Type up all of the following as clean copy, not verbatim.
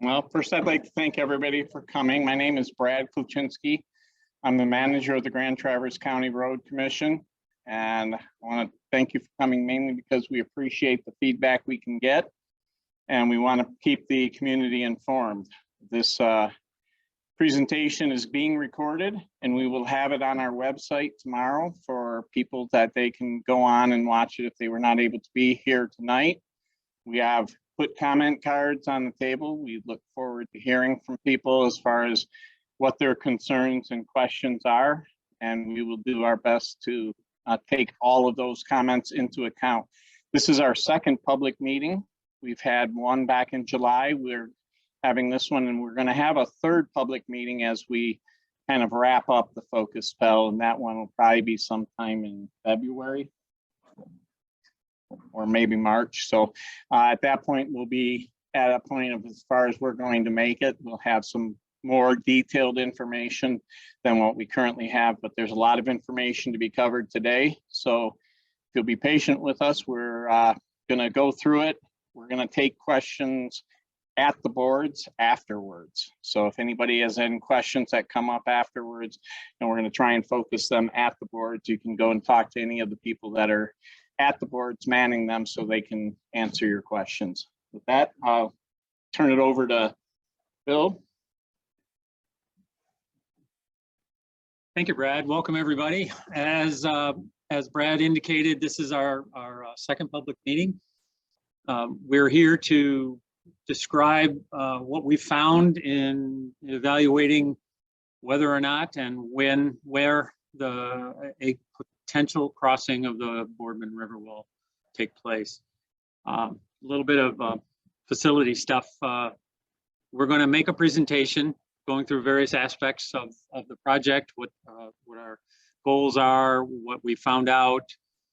Well, first I'd like to thank everybody for coming. My name is Brad Kluczynski. I'm the manager of the Grand Traverse County Road Commission. And I want to thank you for coming mainly because we appreciate the feedback we can get. And we want to keep the community informed. This presentation is being recorded and we will have it on our website tomorrow for people that they can go on and watch it if they were not able to be here tonight. We have put comment cards on the table. We look forward to hearing from people as far as what their concerns and questions are, and we will do our best to take all of those comments into account. This is our second public meeting. We've had one back in July. We're having this one, and we're going to have a third public meeting as we kind of wrap up the Focus PEL, and that one will probably be sometime in February or maybe March. So at that point, we'll be at a point of as far as we're going to make it. We'll have some more detailed information than what we currently have, but there's a lot of information to be covered today. So if you'll be patient with us, we're going to go through it. We're going to take questions at the boards afterwards. So if anybody has any questions that come up afterwards, and we're going to try and focus them at the boards, you can go and talk to any of the people that are at the boards manning them so they can answer your questions. With that, I'll turn it over to Bill. Thank you, Brad. Welcome, everybody. As Brad indicated, this is our second public meeting. We're here to describe what we found in evaluating whether or not and where a potential crossing of the Boardman River will take place. A little bit of facility stuff. We're going to make a presentation going through various aspects of the project, what our goals are, what we found out,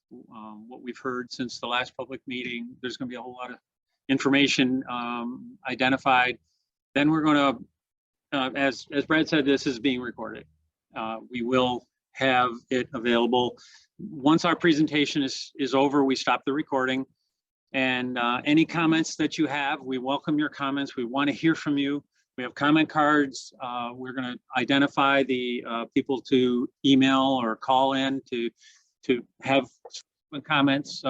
what we've heard since the last public meeting. There's going to be a whole lot of information identified. Then we're going to, as Brad said, this is being recorded. We will have it available. Once our presentation is over, we stop the recording. And any comments that you have, we welcome your comments. We want to hear from you. We have comment cards. We're going to identify the people to email or call in to have comments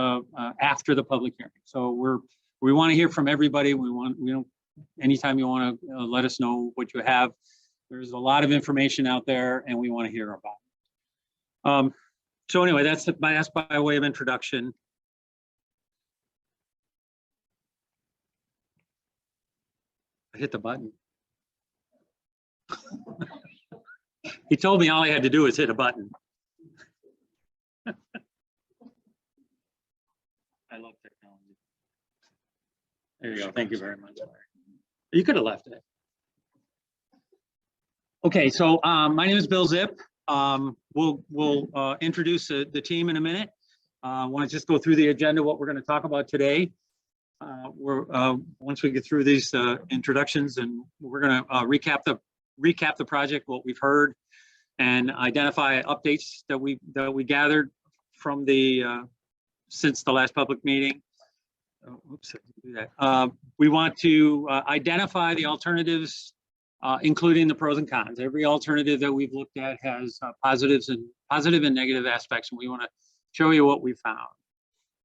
after the public hearing. So we want to hear from everybody. Anytime you want to let us know what you have. There's a lot of information out there, and we want to hear about it. So anyway, that's by way of introduction. I hit the button. He told me all I had to do was hit a button. I love technology. There you go. Thank you very much. You could have left it. Okay, so my name is Bill Zip. We'll introduce the team in a minute. I want to just go through the agenda, what we're going to talk about today. Once we get through these introductions, and we're going to recap the project, what we've heard, and identify updates that we gathered from since the last public meeting. Oops, I didn't do that. We want to identify the alternatives, including the pros and cons. Every alternative that we've looked at has positive and negative aspects, and we want to show you what we found.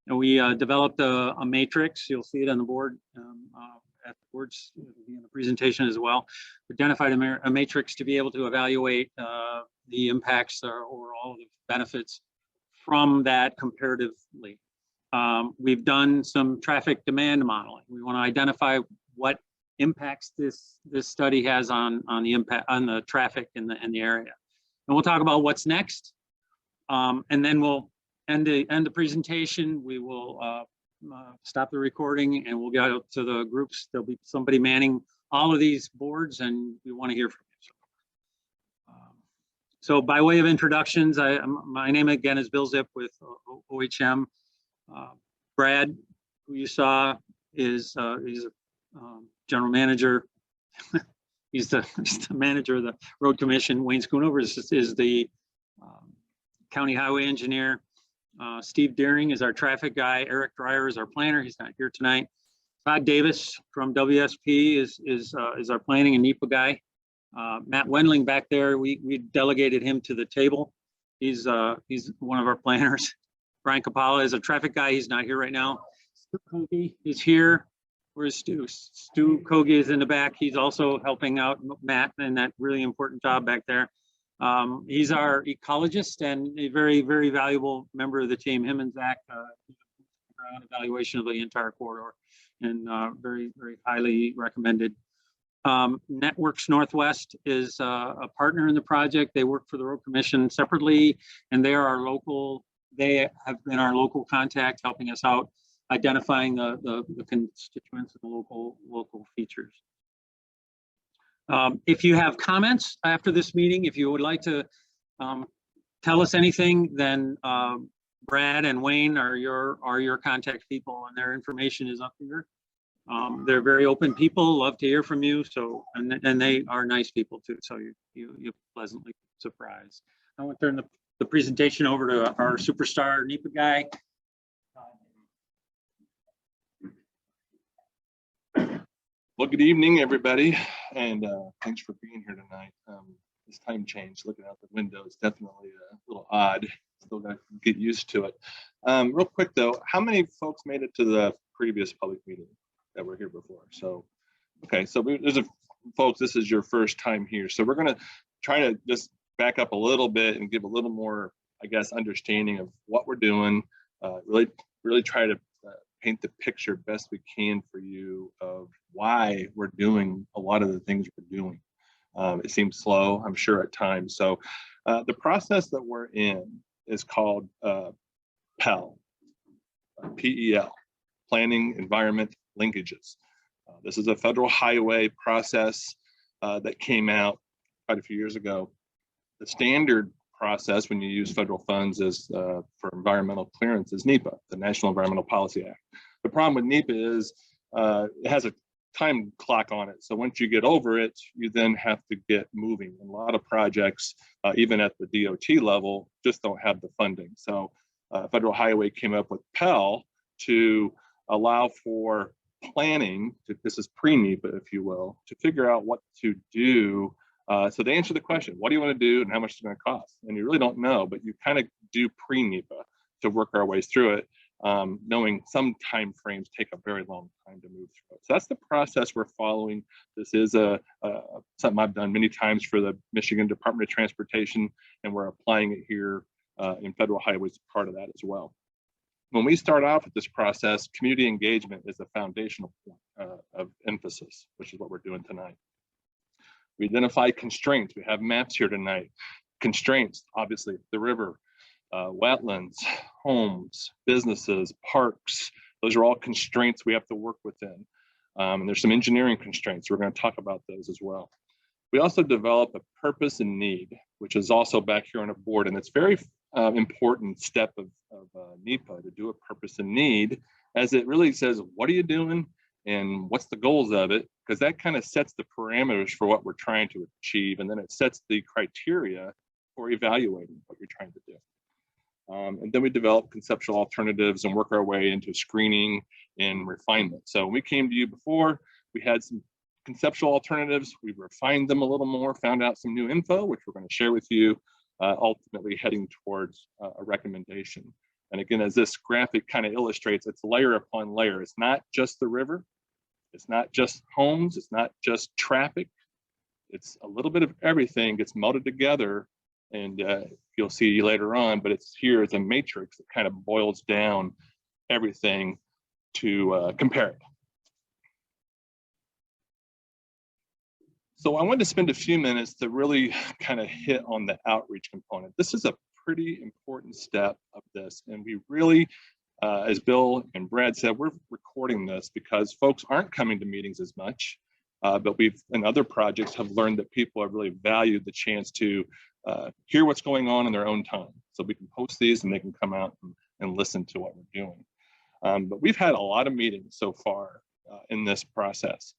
And we developed a matrix. You'll see it on the board at the boards, it'll be in the presentation as well. We identified a matrix to be able to evaluate the impacts or all of the benefits from that comparatively. We've done some traffic demand modeling. We want to identify what impacts this study has on the impact on the traffic in the area, and we'll talk about what's next, and then we'll end the presentation. We will stop the recording, and we'll get out to the groups. There'll be somebody manning all of these boards, and we want to hear from you. So by way of introductions, my name again is Bill Zip with OHM. Brad, who you saw, he's a general manager. he's the manager of the road commission. Wayne Schoonover is the county highway engineer. Steve Deering is our traffic guy. Eric Dreyer is our planner. He's not here tonight. Todd Davis from WSP is our planning and NEPA guy. Matt Wendling back there, we delegated him to the table. He's one of our planners. Brian Capalla is a traffic guy. He's not here right now. Stu Kogi is here. Where's Stu? Stu Kogi is in the back. He's also helping out Matt in that really important job back there. He's our ecologist and a very, very valuable member of the team. Him and Zach ground evaluation of the entire corridor, and very, very highly recommended. Networks Northwest is a partner in the project. They work for the Road Commission separately, and they are our local. They have been our local contact, helping us out, identifying the constituents and the local features. If you have comments after this meeting, if you would like to tell us anything, then Brad and Wayne are your contact people, and their information is up here. They're very open people, love to hear from you. So, and they are nice people too. So you're pleasantly surprised. I want to turn the presentation over to our superstar NEPA guy. Well, good evening, everybody, and thanks for being here tonight. This time change, looking out the window, is definitely a little odd. Still got to get used to it. Real quick though, how many folks made it to the previous public meeting that were here before? So, okay, so there's folks, this is your first time here. So we're gonna try to just back up a little bit and give a little more, I guess, understanding of what we're doing. Really try to paint the picture best we can for you of why we're doing a lot of the things we're doing. It seems slow, I'm sure, at times. So the process that we're in is called PEL, P-E-L, Planning Environment Linkages. This is a federal highway process that came out quite a few years ago. The standard process when you use federal funds is for environmental clearance is NEPA, the National Environmental Policy Act. The problem with NEPA is it has a time clock on it. So once you get over it, you then have to get moving. And a lot of projects, even at the DOT level, just don't have the funding. So Federal Highway came up with PEL to allow for planning, this is pre-NEPA, if you will, to figure out what to do. So to answer the question, what do you want to do and how much it's going to cost? And you really don't know, but you kind of do pre-NEPA to work our ways through it, knowing some time frames take a very long time to move through it. So that's the process we're following. This is something I've done many times for the Michigan Department of Transportation, and we're applying it here in Federal Highways, part of that as well. When we start off with this process, community engagement is the foundational point of emphasis, which is what we're doing tonight. We identify constraints. We have maps here tonight. Constraints, obviously, the river, wetlands, homes, businesses, parks. Those are all constraints we have to work within. And there's some engineering constraints. We're going to talk about those as well. We also develop a purpose and need, which is also back here on a board. And it's very important step of NEPA to do a purpose and need, as it really says, what are you doing and what's the goals of it? Because that kind of sets the parameters for what we're trying to achieve. And then it sets the criteria for evaluating what you're trying to do. And then we develop conceptual alternatives and work our way into screening and refinement. So when we came to you before, we had some conceptual alternatives. We refined them a little more, found out some new info, which we're going to share with you, ultimately heading towards a recommendation. And again, as this graphic kind of illustrates, it's layer upon layer. It's not just the river. It's not just homes. It's not just traffic. It's a little bit of everything gets melded together. And you'll see later on, but it's here as a matrix that kind of boils down everything to compare it. So I wanted to spend a few minutes to really kind of hit on the outreach component. This is a pretty important step of this. And we really, as Bill and Brad said, we're recording this because folks aren't coming to meetings as much, but we've, in other projects, have learned that people have really valued the chance to hear what's going on in their own time. So we can post these and they can come out and listen to what we're doing. But we've had a lot of meetings so far in this process.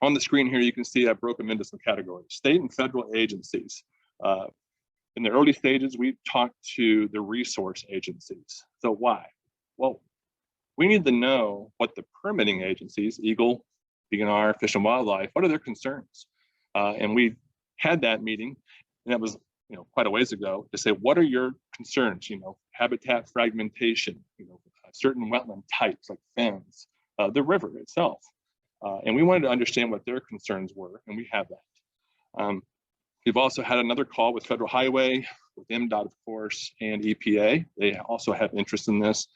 On the screen here, you can see I've broken them into some categories. State and federal agencies. In the early stages, we talked to the resource agencies. So why? Well, we need to know what the permitting agencies, Eagle, DNR, Fish and Wildlife, what are their concerns? And we had that meeting, and that was quite a ways ago, to say, what are your concerns? Habitat fragmentation, certain wetland types like fens, the river itself. And we wanted to understand what their concerns were, and we have that. We've also had another call with Federal Highway, with MDOT, of course, and EPA. They also have interest in this.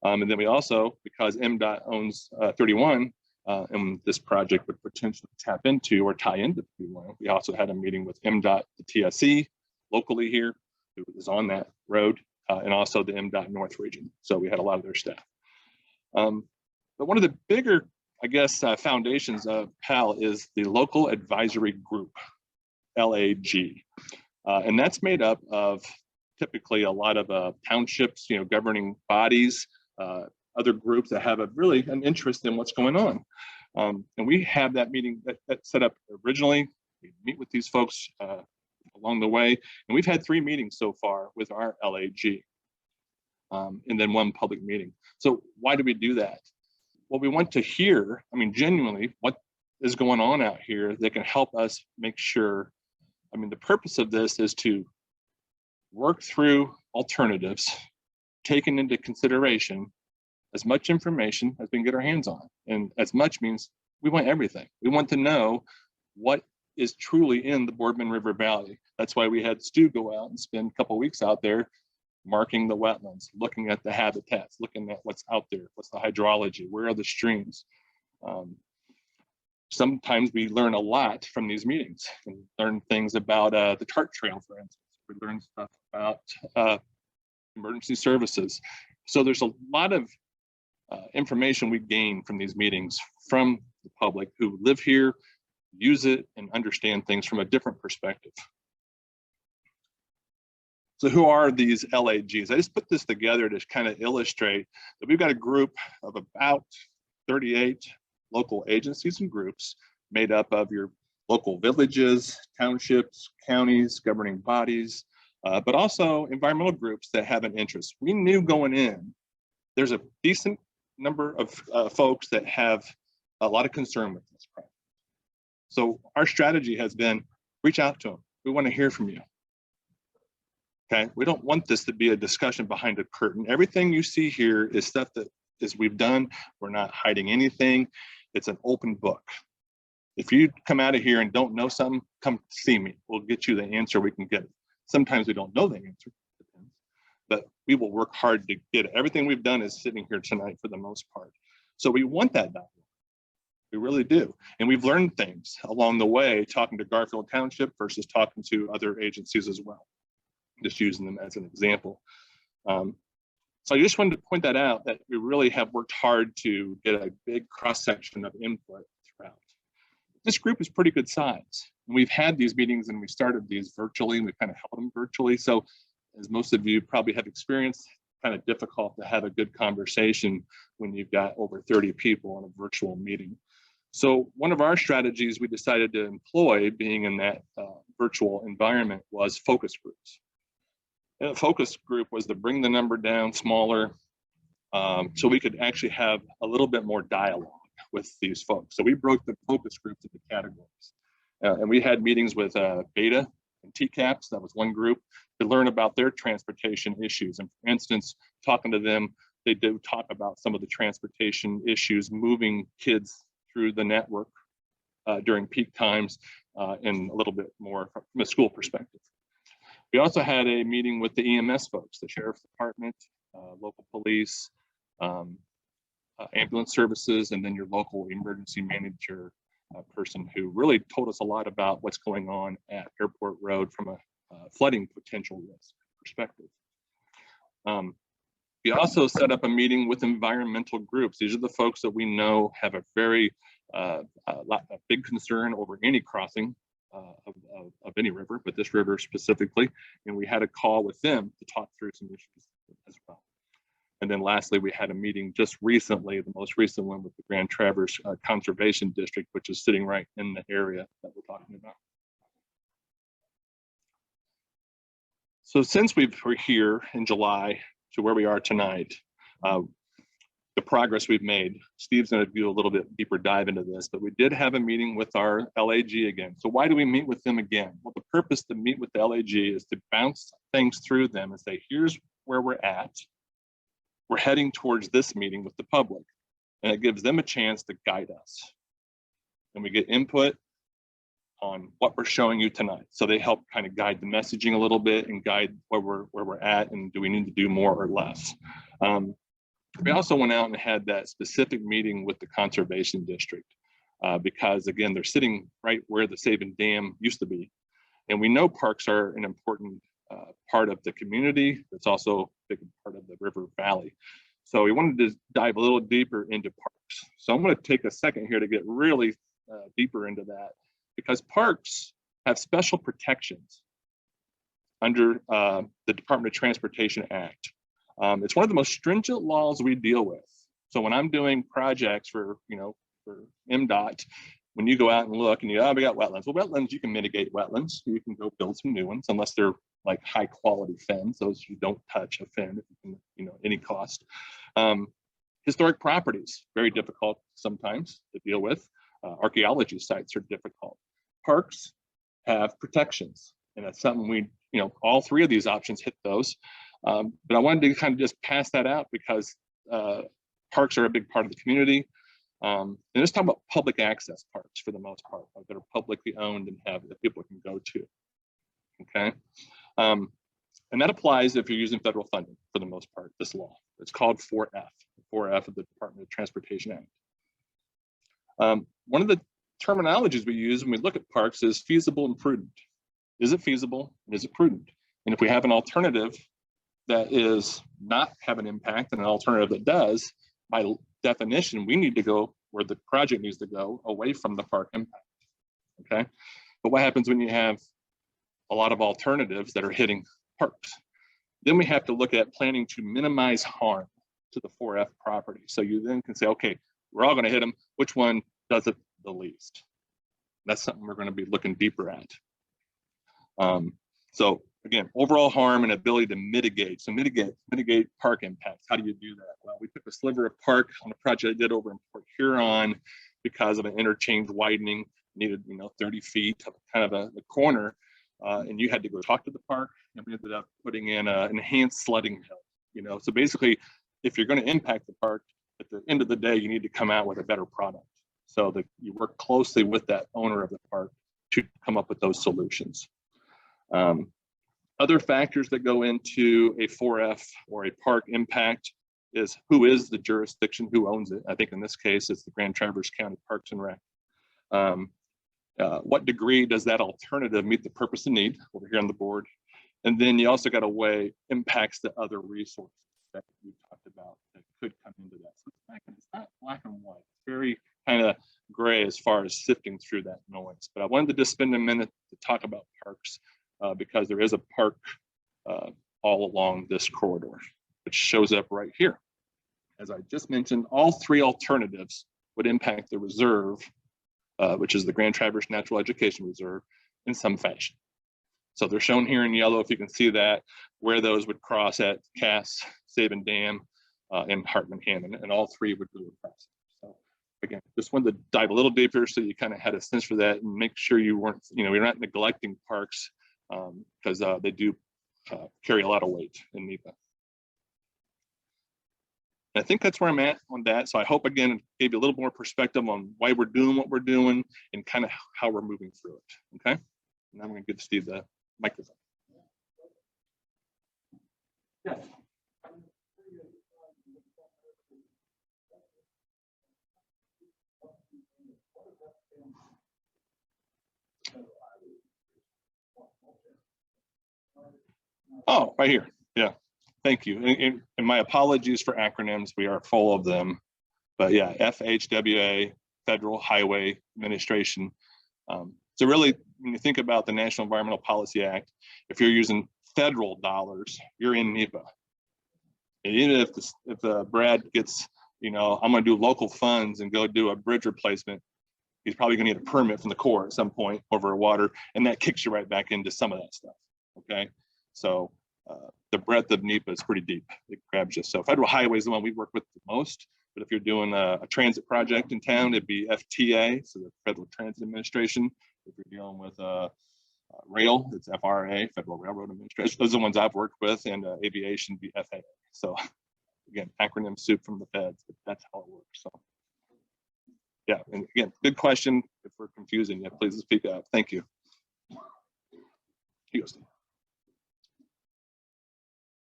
And then we also, because MDOT owns 31, and this project would potentially tap into or tie into 31, we also had a meeting with MDOT, the TSE, locally here, who is on that road, and also the MDOT North region. So we had a lot of their staff. But one of the bigger, I guess, foundations of PEL is the Local Advisory Group, LAG. And that's made up of typically a lot of townships, governing bodies, other groups that have really an interest in what's going on. And we have that meeting that set up originally. We meet with these folks along the way, and we've had 3 meetings so far with our LAG, and then 1 public meeting. So why do we do that? Well, we want to hear, genuinely, what is going on out here that can help us make sure. The purpose of this is to work through alternatives, taking into consideration as much information as we can get our hands on. And as much means we want everything. We want to know what is truly in the Boardman River Valley. That's why we had Stu go out and spend a couple of weeks out there marking the wetlands, looking at the habitats, looking at what's out there, what's the hydrology, where are the streams. Sometimes we learn a lot from these meetings and learn things about the TART trail, for instance. We learn stuff about emergency services. So there's a lot of information we gain from these meetings from the public who live here, use it, and understand things from a different perspective. So who are these LAGs? I just put this together to kind of illustrate that we've got a group of about 38 local agencies and groups made up of your local villages, townships, counties, governing bodies, but also environmental groups that have an interest. We knew going in, there's a decent number of folks that have a lot of concern with this project. So our strategy has been, reach out to them. We want to hear from you. Okay, we don't want this to be a discussion behind a curtain. Everything you see here is stuff that we've done. We're not hiding anything. It's an open book. If you come out of here and don't know something, come see me. We'll get you the answer we can get. Sometimes we don't know the answer, but we will work hard to get it. Everything we've done is sitting here tonight for the most part. So we want that dialogue. We really do. And we've learned things along the way, talking to Garfield Township versus talking to other agencies as well. Just using them as an example. So I just wanted to point that out, that we really have worked hard to get a big cross-section of input throughout. This group is pretty good size. And we've had these meetings and we started these virtually, and we kind of held them virtually. So as most of you probably have experienced, kind of difficult to have a good conversation when you've got over 30 people in a virtual meeting. So one of our strategies we decided to employ, being in that virtual environment, was focus groups. And a focus group was to bring the number down smaller, so we could actually have a little bit more dialogue with these folks. So we broke the focus groups into categories. And we had meetings with Beta and TCAPS, that was one group, to learn about their transportation issues. And for instance, talking to them, they do talk about some of the transportation issues, moving kids through the network during peak times, and a little bit more from a school perspective. We also had a meeting with the EMS folks, the Sheriff's Department, local police, ambulance services, and then your local emergency manager person who really told us a lot about what's going on at Airport Road from a flooding potential risk perspective. We also set up a meeting with environmental groups. These are the folks that we know have a very a big concern over any crossing of any river, but this river specifically. And we had a call with them to talk through some issues as well. And then lastly, we had a meeting just recently, the most recent one, with the Grand Traverse Conservation District, which is sitting right in the area that we're talking about. So since we're here in July to where we are tonight, the progress we've made. Steve's going to do a little bit deeper dive into this, but we did have a meeting with our LAG again. So why do we meet with them again? Well, the purpose to meet with the LAG is to bounce things through them and say, here's where we're at. We're heading towards this meeting with the public, and it gives them a chance to guide us. And we get input on what we're showing you tonight. So they help kind of guide the messaging a little bit and guide where we're at, and do we need to do more or less. We also went out and had that specific meeting with the conservation district because again, they're sitting right where the Sabin Dam used to be. And we know parks are an important part of the community. It's also a big part of the river valley. So we wanted to dive a little deeper into parks. So I'm going to take a second here to get really deeper into that, because parks have special protections under the Department of Transportation Act. It's one of the most stringent laws we deal with. So when I'm doing projects for MDOT, when you go out and look and we got wetlands. Well, wetlands, you can mitigate wetlands. You can go build some new ones, unless they're like high quality fens. Those you don't touch a fen, any cost. Historic properties, very difficult sometimes to deal with. Archaeology sites are difficult. Parks have protections, and that's something we, all three of these options hit those. But I wanted to kind of just pass that out because parks are a big part of the community. And let's talk about public access parks for the most part, that are publicly owned and that people can go to. Okay. And that applies if you're using federal funding for the most part, this law. It's called 4F of the Department of Transportation Act. One of the terminologies we use when we look at parks is feasible and prudent. Is it feasible and is it prudent? And if we have an alternative that is not have an impact and an alternative that does, by definition, we need to go where the project needs to go, away from the park impact. Okay. But what happens when you have a lot of alternatives that are hitting parks? Then we have to look at planning to minimize harm to the 4F property. So you then can say, okay, we're all going to hit them. Which one does it the least? That's something we're going to be looking deeper at. So again, overall harm and ability to mitigate. So mitigate park impacts. How do you do that? Well, we took a sliver of park on a project I did over in Port Huron because of an interchange widening, needed 30 feet of kind of a corner, and you had to go talk to the park, and we ended up putting in an enhanced sledding hill. So basically, if you're going to impact the park, at the end of the day, you need to come out with a better product, so that you work closely with that owner of the park to come up with those solutions. Other factors that go into a 4F or a park impact is who is the jurisdiction, who owns it. I think in this case, it's the Grand Traverse County Parks and Rec. What degree does that alternative meet the purpose and need over here on the board? And then you also got to weigh impacts to other resources that we talked about that could come into that. So it's not black and white. It's very kind of gray as far as sifting through that noise. But I wanted to just spend a minute to talk about parks because there is a park all along this corridor, which shows up right here. As I just mentioned, all three alternatives would impact the reserve, which is the Grand Traverse Natural Education Reserve, in some fashion. So they're shown here in yellow, if you can see that, where those would cross at Cass, Sabin Dam, and Hartman Hammond, and all three would go across. So again, just wanted to dive a little deeper so you kind of had a sense for that, and make sure you weren't, you're not neglecting parks because they do carry a lot of weight in NEPA. I think that's where I'm at on that. So I hope, again, gave you a little more perspective on why we're doing what we're doing and kind of how we're moving through it. Okay. And I'm going to give Steve the microphone. Yes. Oh, right here. Yeah. Thank you. And my apologies for acronyms. We are full of them. But yeah, FHWA, Federal Highway Administration. So really, when you think about the National Environmental Policy Act, if you're using federal dollars, you're in NEPA. And even if Brad gets, I'm going to do local funds and go do a bridge replacement, he's probably going to need a permit from the Corps at some point over water, and that kicks you right back into some of that stuff. Okay, so the breadth of NEPA is pretty deep. It grabs you. So federal highway is the one we work with the most, But if you're doing a transit project in town, it'd be FTA, so the Federal Transit Administration. If you're dealing with rail, it's FRA, Federal Railroad Administration. Those are the ones I've worked with, and aviation be FAA. So again, acronym soup from the feds, but that's how it works. So yeah, and again, good question. If we're confusing you, please speak up. Thank you. You go, Steve.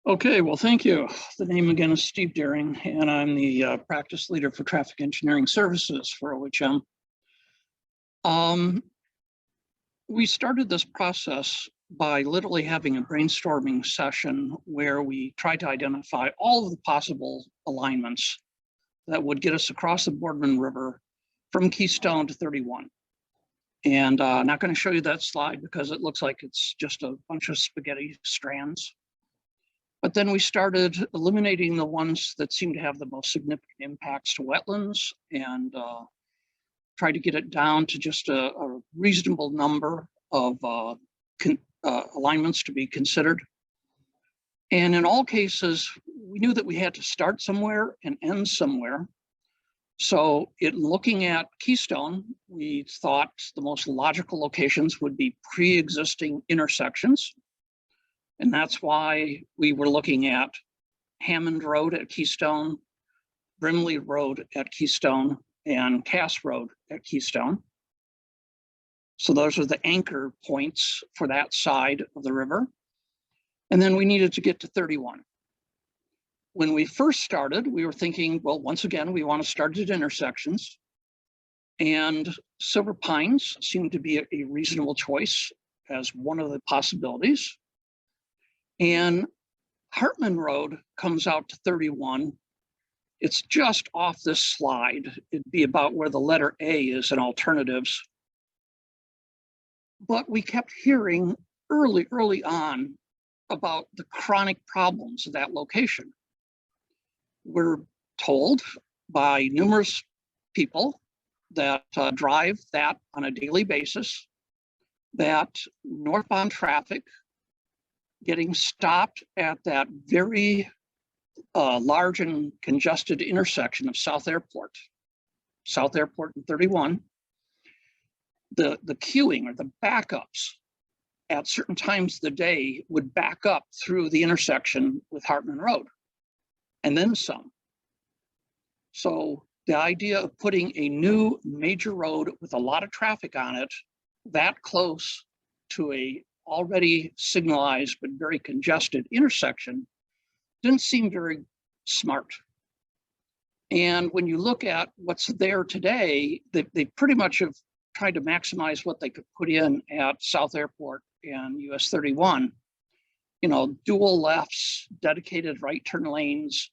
Okay, well, thank you. The name again is Steve Deering, and I'm the practice leader for traffic engineering services for OHM. We started this process by literally having a brainstorming session where we tried to identify all of the possible alignments that would get us across the Boardman River from Keystone to 31. And I'm not going to show you that slide because it looks like it's just a bunch of spaghetti strands. But then we started eliminating the ones that seem to have the most significant impacts to wetlands and try to get it down to just a reasonable number of alignments to be considered. And in all cases, we knew that we had to start somewhere and end somewhere. So in looking at Keystone, we thought the most logical locations would be pre-existing intersections. And that's why we were looking at Hammond Road at Keystone, Brimley Road at Keystone, and Cass Road at Keystone. So those are the anchor points for that side of the river. And then we needed to get to 31. When we first started, we were thinking, well, once again, we want to start at intersections. And Silver Pines seemed to be a reasonable choice as one of the possibilities. And Hartman Road comes out to 31. It's just off this slide. It'd be about where the letter A is in alternatives. But we kept hearing early on about the chronic problems of that location. We're told by numerous people that drive that on a daily basis that northbound traffic getting stopped at that very large and congested intersection of South Airport and 31, the queuing or the backups at certain times of the day would back up through the intersection with Hartman Road and then some. So the idea of putting a new major road with a lot of traffic on it that close to a already signalized but very congested intersection didn't seem very smart. And when you look at what's there today, they pretty much have tried to maximize what they could put in at South Airport and US 31. You know, dual lefts, dedicated right turn lanes.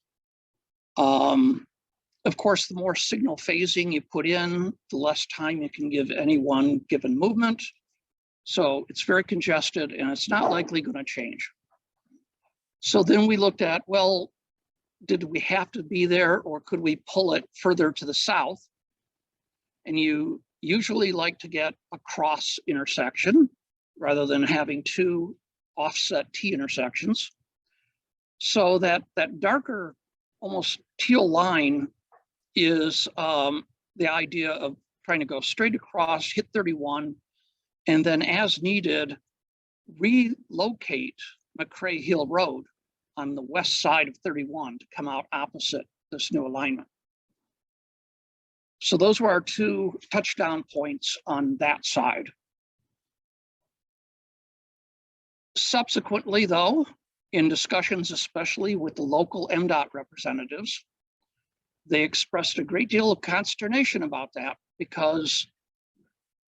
Of course, the more signal phasing you put in, the less time you can give any one given movement. So it's very congested and it's not likely going to change. So then we looked at, well, did we have to be there or could we pull it further to the south? And you usually like to get a cross intersection rather than having two offset T intersections. So that darker, almost teal line is the idea of trying to go straight across, hit 31, and then as needed, relocate McCrae Hill Road on the west side of 31 to come out opposite this new alignment. So those were our two touchdown points on that side. Subsequently, though, in discussions, especially with the local MDOT representatives, they expressed a great deal of consternation about that because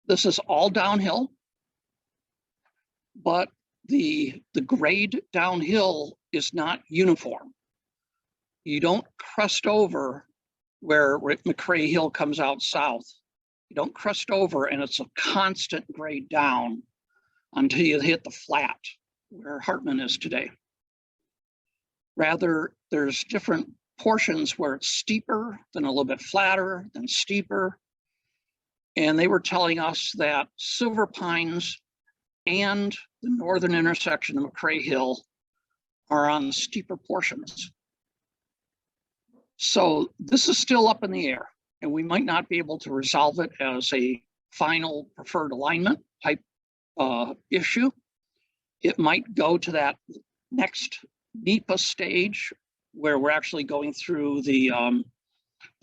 this is all downhill, but the grade downhill is not uniform. You don't crest over where McCrae Hill comes out south. You don't crest over and it's a constant grade down until you hit the flat where Hartman is today. Rather, there's different portions where it's steeper, then a little bit flatter, then steeper. And they were telling us that Silver Pines and the northern intersection of McCrae Hill are on the steeper portions. So this is still up in the air, and we might not be able to resolve it as a final preferred alignment type issue. It might go to that next NEPA stage where we're actually going through the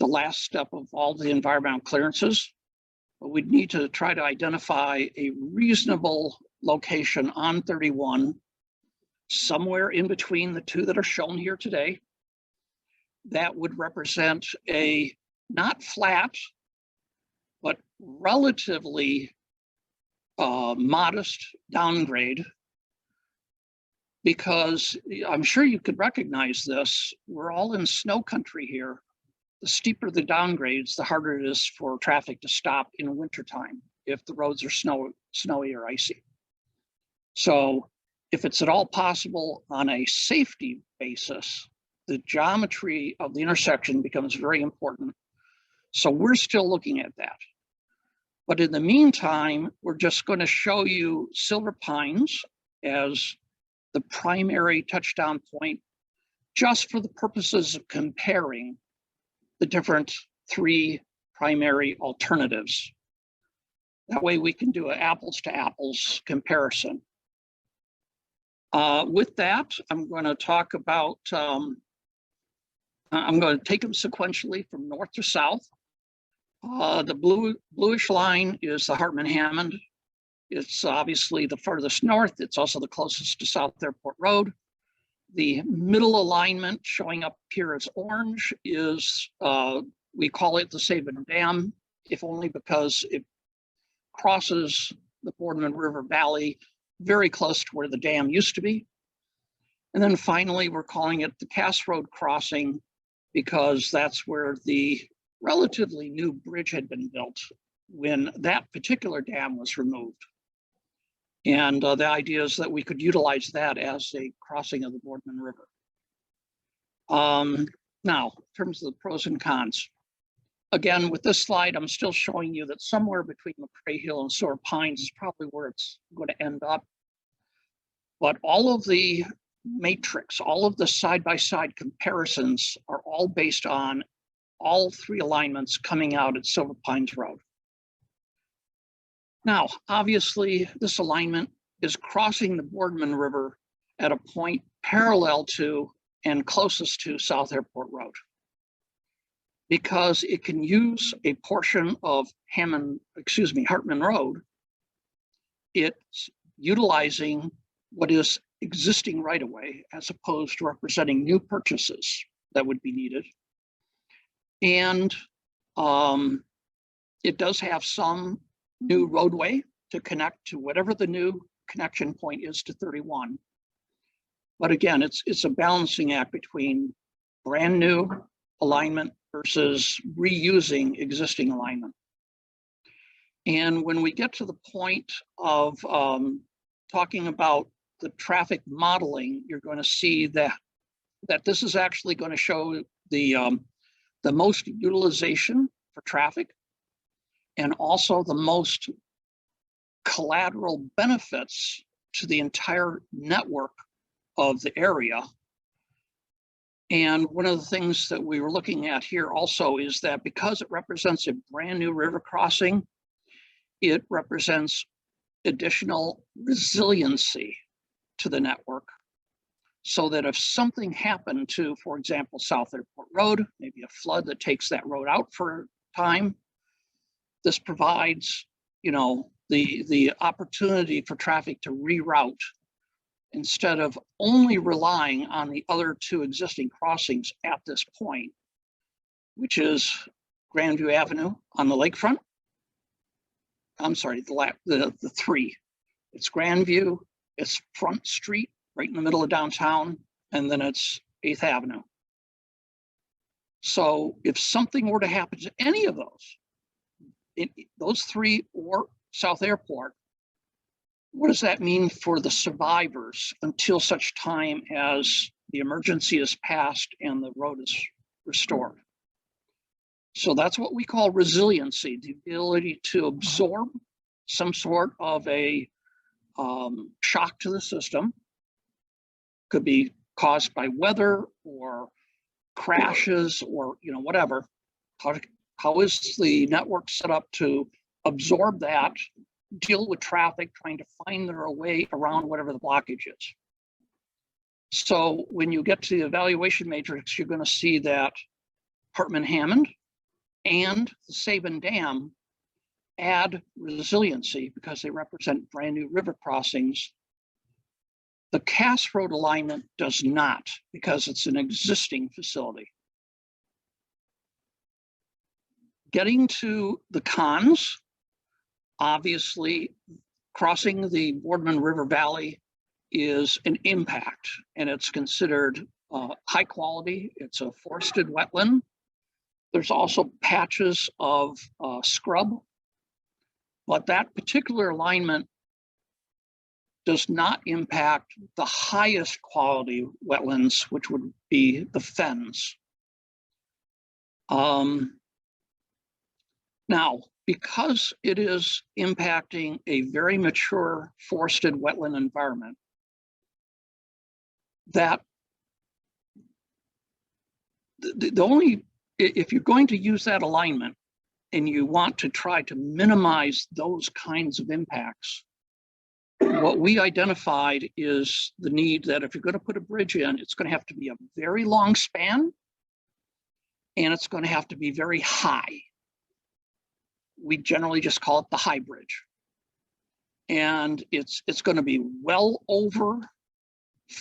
last step of all the environmental clearances. But we'd need to try to identify a reasonable location on 31, somewhere in between the two that are shown here today, that would represent a not flat, but relatively modest downgrade, because I'm sure you could recognize this. We're all in snow country here. The steeper the downgrades, the harder it is for traffic to stop in wintertime if the roads are snowy or icy. So if it's at all possible on a safety basis, the geometry of the intersection becomes very important. So we're still looking at that. But in the meantime, we're just going to show you Silver Pines as the primary touchdown point, just for the purposes of comparing the different three primary alternatives. That way we can do an apples to apples comparison. With that, I'm going to talk about, I'm going to take them sequentially from north to south. The bluish line is the Hartman-Hammond. It's obviously the farthest north. It's also the closest to South Airport Road. The middle alignment showing up here as orange is, we call it the Sabin Dam, if only because it crosses the Boardman River Valley very close to where the dam used to be. And then finally, we're calling it the Cass Road crossing because that's where the relatively new bridge had been built when that particular dam was removed. And the idea is that we could utilize that as a crossing of the Boardman River. Now, in terms of the pros and cons, again, with this slide, I'm still showing you that somewhere between McCray Hill and Silver Pines is probably where it's going to end up. But all of the matrix, all of the side-by-side comparisons are all based on all three alignments coming out at Silver Pines Road. Now, obviously, this alignment is crossing the Boardman River at a point parallel to and closest to South Airport Road, because it can use a portion of Hartman Road. It's utilizing what is existing right-of-way as opposed to representing new purchases that would be needed. And it does have some new roadway to connect to whatever the new connection point is to 31. But again, it's a balancing act between brand new alignment versus reusing existing alignment. And when we get to the point of talking about the traffic modeling, you're going to see that this is actually going to show the most utilization for traffic, and also the most collateral benefits to the entire network of the area. And one of the things that we were looking at here also is that because it represents a brand new river crossing, it represents additional resiliency to the network, so that if something happened to, for example, South Airport Road, maybe a flood that takes that road out for a time, this provides, the opportunity for traffic to reroute instead of only relying on the other two existing crossings at this point, which is Grandview Avenue on the lakefront. I'm sorry, the three. It's Grandview, it's Front Street right in the middle of downtown, and then it's 8th Avenue. So if something were to happen to any of those three or South Airport, what does that mean for the survivors until such time as the emergency is passed and the road is restored? So that's what we call resiliency, the ability to absorb some sort of a shock to the system. Could be caused by weather or crashes or, whatever, how is the network set up to absorb that, deal with traffic, trying to find their way around whatever the blockage is. So when you get to the evaluation matrix, you're going to see that Hartman-Hammond and the Sabin Dam add resiliency because they represent brand new river crossings. The Cass Road alignment does not, because it's an existing facility. Getting to the cons, obviously crossing the Boardman River Valley is an impact, and it's considered high quality. It's a forested wetland. There's also patches of scrub, but that particular alignment does not impact the highest quality wetlands, which would be the fens. Now, because it is impacting a very mature forested wetland environment, that the only, if you're going to use that alignment and you want to try to minimize those kinds of impacts, what we identified is the need that if you're going to put a bridge in, it's going to have to be a very long span, and it's going to have to be very high. We generally just call it the high bridge. And it's going to be well over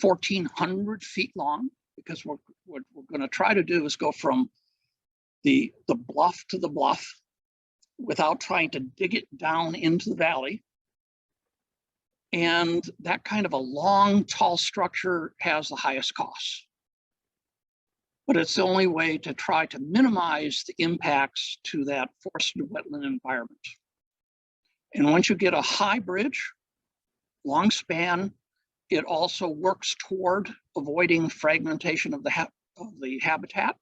1,400 feet long, because what we're going to try to do is go from the bluff to the bluff without trying to dig it down into the valley. And that kind of a long, tall structure has the highest costs. But it's the only way to try to minimize the impacts to that forested wetland environment. And once you get a high bridge, long span, it also works toward avoiding fragmentation of the habitat.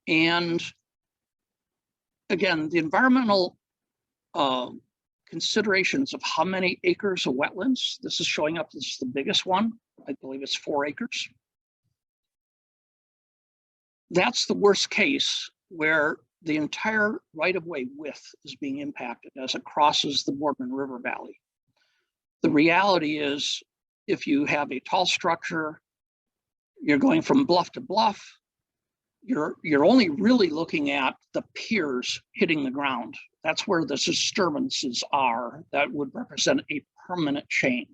And again, the environmental considerations of how many acres of wetlands, this is showing up, this is the biggest one. I believe it's 4 acres. That's the worst case, where the entire right-of-way width is being impacted as it crosses the Boardman River Valley. The reality is, if you have a tall structure, you're going from bluff to bluff, you're only really looking at the piers hitting the ground. That's where the disturbances are that would represent a permanent change.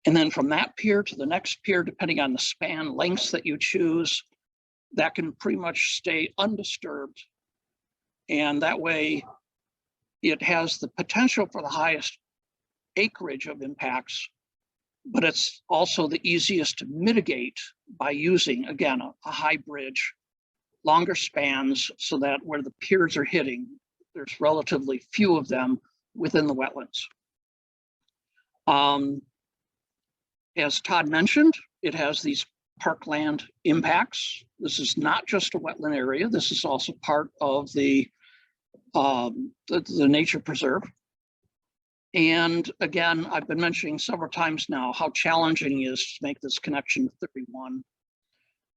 And then from that pier to the next pier, depending on the span lengths that you choose, that can pretty much stay undisturbed. And that way it has the potential for the highest acreage of impacts, but it's also the easiest to mitigate by using, again, a high bridge, longer spans, so that where the piers are hitting, there's relatively few of them within the wetlands. As Todd mentioned, it has these parkland impacts. This is not just a wetland area. This is also part of the nature preserve. And again, I've been mentioning several times now how challenging it is to make this connection to 31.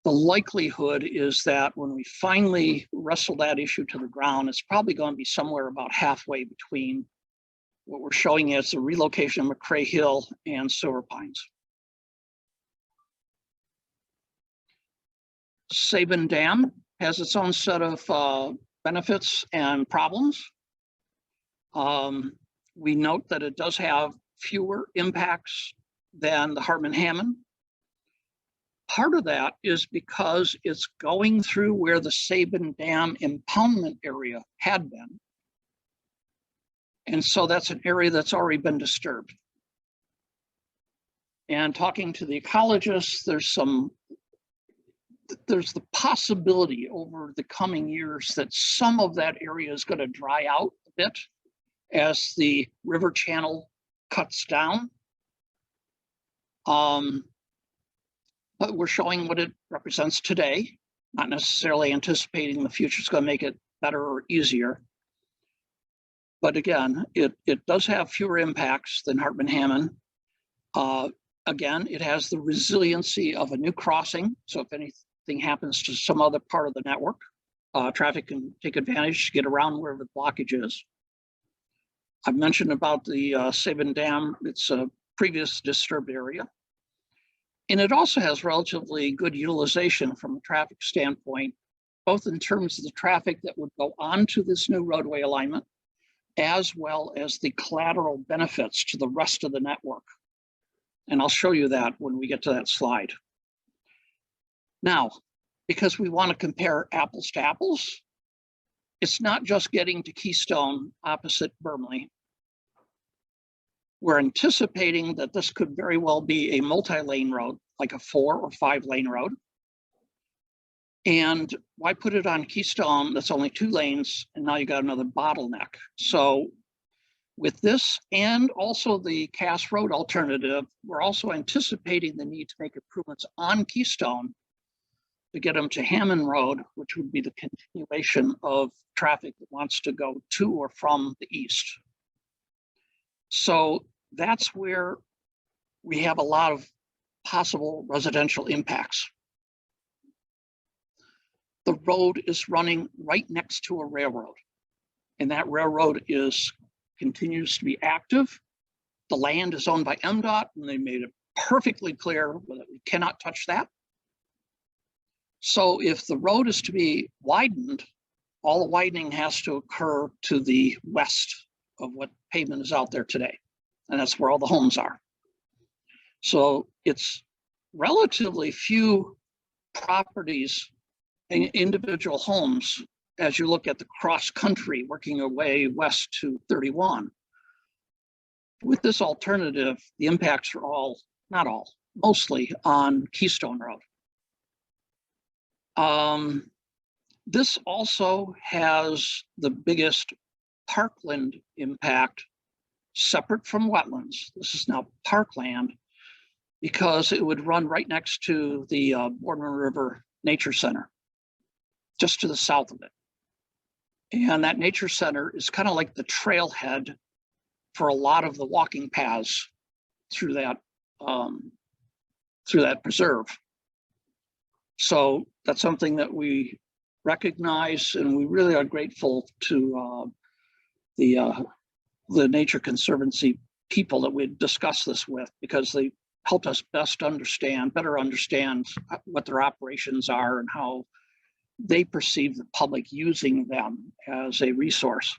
The likelihood is that when we finally wrestle that issue to the ground, it's probably going to be somewhere about halfway between what we're showing as the relocation of McCrae Hill and Silver Pines. Sabin Dam has its own set of benefits and problems. We note that it does have fewer impacts than the Hartman-Hammond. Part of that is because it's going through where the Sabin Dam impoundment area had been. And so that's an area that's already been disturbed. And talking to the ecologists, there's the possibility over the coming years that some of that area is going to dry out a bit as the river channel cuts down. But we're showing what it represents today, not necessarily anticipating the future is going to make it better or easier. But again, it does have fewer impacts than Hartman-Hammond. Again, it has the resiliency of a new crossing. So if anything happens to some other part of the network, traffic can take advantage to get around wherever the blockage is. I've mentioned about the Sabin Dam. It's a previous disturbed area. And it also has relatively good utilization from a traffic standpoint, both in terms of the traffic that would go onto this new roadway alignment, as well as the collateral benefits to the rest of the network. And I'll show you that when we get to that slide. Now, because we want to compare apples to apples, it's not just getting to Keystone opposite Bermley. We're anticipating that this could very well be a multi-lane road, like a 4 or 5 lane road. And why put it on Keystone that's only 2 lanes, and now you got another bottleneck? So with this and also the Cass Road alternative, we're also anticipating the need to make improvements on Keystone to get them to Hammond Road, which would be the continuation of traffic that wants to go to or from the east. So that's where we have a lot of possible residential impacts. The road is running right next to a railroad, and that railroad continues to be active. The land is owned by MDOT, and they made it perfectly clear that we cannot touch that. So if the road is to be widened, all the widening has to occur to the west of what pavement is out there today. And that's where all the homes are. So it's relatively few properties and individual homes as you look at the cross country working your way west to 31. With this alternative, the impacts are all, not all, mostly on Keystone Road. This also has the biggest Parkland impact separate from wetlands. This is now parkland because it would run right next to the Boardman River Nature Center, just to the south of it. And that nature center is kind of like the trailhead for a lot of the walking paths through that preserve. So that's something that we recognize, and we really are grateful to the Nature Conservancy people that we discussed this with, because they helped us better understand what their operations are and how they perceive the public using them as a resource.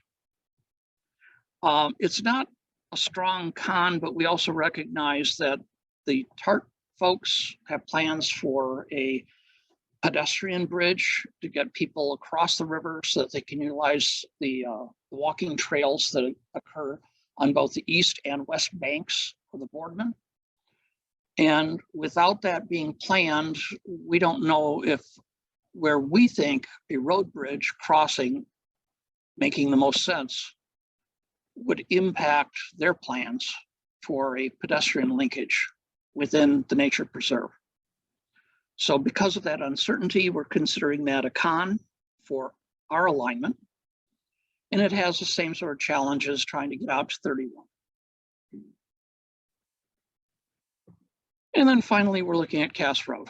It's not a strong con, but we also recognize that the TART folks have plans for a pedestrian bridge to get people across the river so that they can utilize the walking trails that occur on both the east and west banks of the Boardman. And without that being planned, we don't know if where we think a road bridge crossing making the most sense would impact their plans for a pedestrian linkage within the nature preserve. So because of that uncertainty, we're considering that a con for our alignment. And it has the same sort of challenges trying to get out to 31. And then finally, we're looking at Cass Road.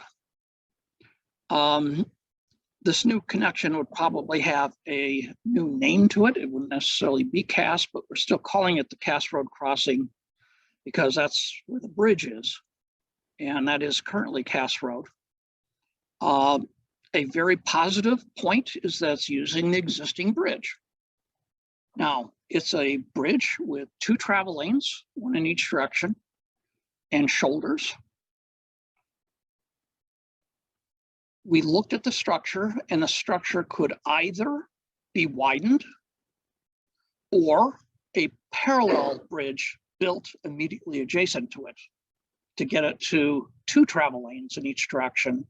This new connection would probably have a new name to it. It wouldn't necessarily be Cass, but we're still calling it the Cass Road crossing because that's where the bridge is. And that is currently Cass Road. A very positive point is that it's using the existing bridge. Now, it's a bridge with 2 travel lanes, 1 in each direction, and shoulders. We looked at the structure, and the structure could either be widened or a parallel bridge built immediately adjacent to it to get it to 2 travel lanes in each direction.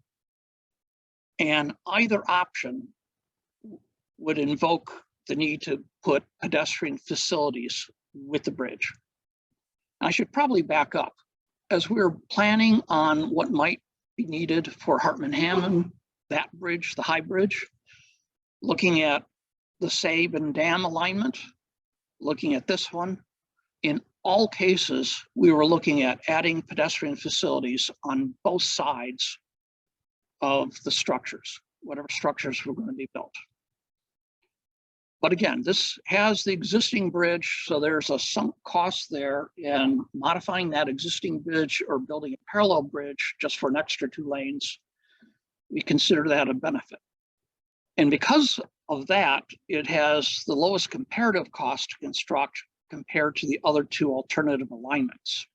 And either option would invoke the need to put pedestrian facilities with the bridge. I should probably back up. As we're planning on what might be needed for Hartman Hammond, that bridge, the high bridge, looking at the Sabin Dam alignment, looking at this one, In all cases, we were looking at adding pedestrian facilities on both sides of the structures, whatever structures were going to be built. But again, this has the existing bridge, so there's a sunk cost there, and modifying that existing bridge or building a parallel bridge just for an extra 2 lanes, we consider that a benefit. And because of that, it has the lowest comparative cost to construct compared to the other 2 alternative alignments.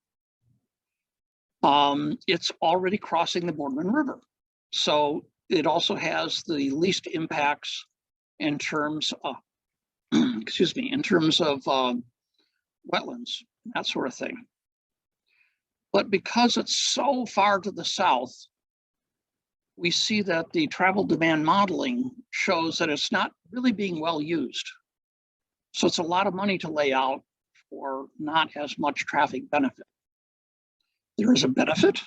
It's already crossing the Boardman River. So it also has the least impacts in terms of, excuse me, in terms of wetlands, that sort of thing. But because it's so far to the south, we see that the travel demand modeling shows that it's not really being well used. So it's a lot of money to lay out for not as much traffic benefit. There is a benefit.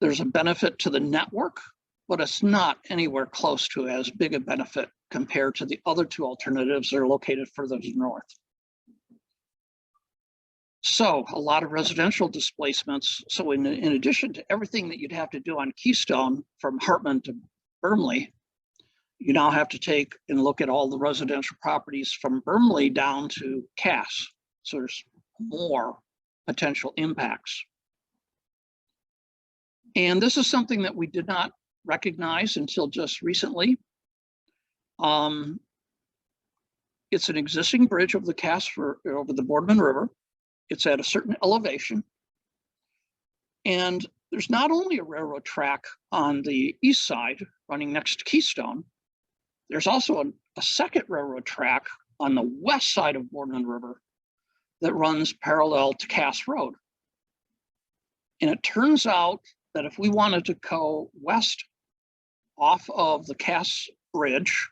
There's a benefit to the network, but it's not anywhere close to as big a benefit compared to the other 2 alternatives that are located further to the north. So a lot of residential displacements. So in addition to everything that you'd have to do on Keystone from Hartman to Bermley, you now have to take and look at all the residential properties from Bermley down to Cass. So there's more potential impacts. And this is something that we did not recognize until just recently. It's an existing bridge over the Cass over the Boardman River. It's at a certain elevation. And there's not only a railroad track on the east side running next to Keystone, there's also a second railroad track on the west side of Boardman River that runs parallel to Cass Road. And it turns out that if we wanted to go west off of the Cass Bridge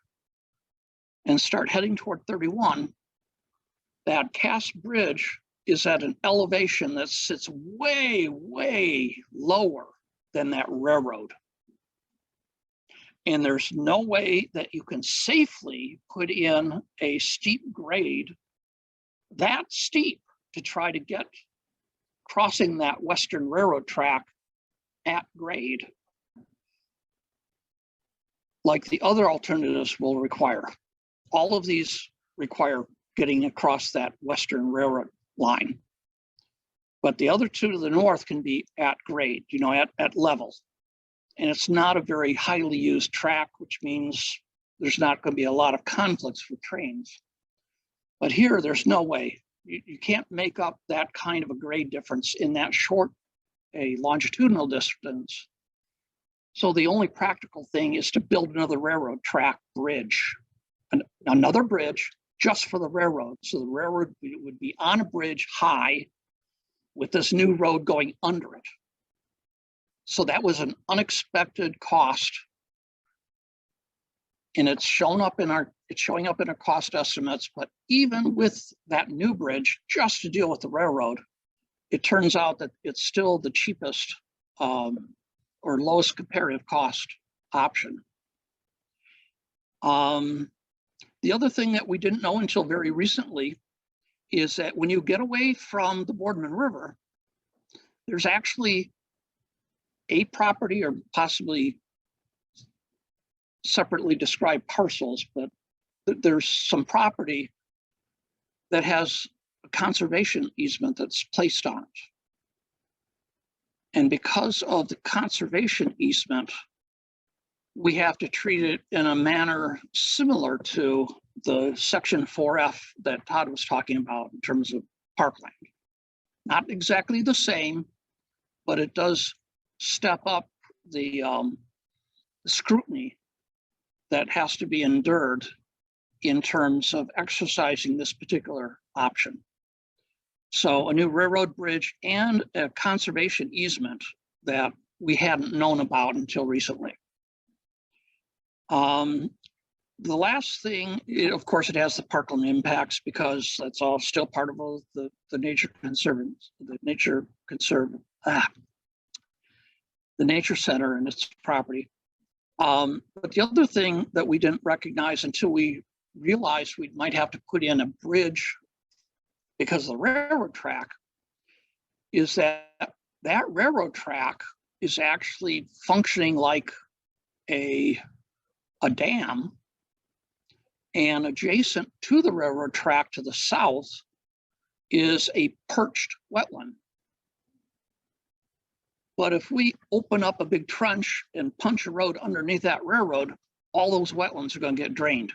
and start heading toward 31, that Cass Bridge is at an elevation that sits way, way lower than that railroad. And there's no way that you can safely put in a steep grade that steep to try to get crossing that Western Railroad track at grade like the other alternatives will require. All of these require getting across that Western Railroad line. But the other 2 to the north can be at grade, you know, at level. And it's not a very highly used track, which means there's not going to be a lot of conflicts with trains. But here, there's no way. You can't make up that kind of a grade difference in that short a longitudinal distance. So the only practical thing is to build another railroad track bridge, another bridge just for the railroad. So the railroad would be on a bridge high with this new road going under it. So that was an unexpected cost. And it's showing up in our cost estimates, but even with that new bridge, just to deal with the railroad, it turns out that it's still the cheapest or lowest comparative cost option. The other thing that we didn't know until very recently is that when you get away from the Boardman River, there's actually a property or possibly separately described parcels, but there's some property that has a conservation easement that's placed on it. And because of the conservation easement, we have to treat it in a manner similar to the section 4F that Todd was talking about in terms of parkland. Not exactly the same, but it does step up the scrutiny that has to be endured in terms of exercising this particular option. So a new railroad bridge and a conservation easement that we hadn't known about until recently. The last thing, of course, it has the Parkland Impacts because that's all still part of the nature center and its property. But the other thing that we didn't recognize until we realized we might have to put in a bridge because the railroad track is that railroad track is actually functioning like a dam, and adjacent to the railroad track to the south is a perched wetland. But if we open up a big trench and punch a road underneath that railroad, all those wetlands are going to get drained.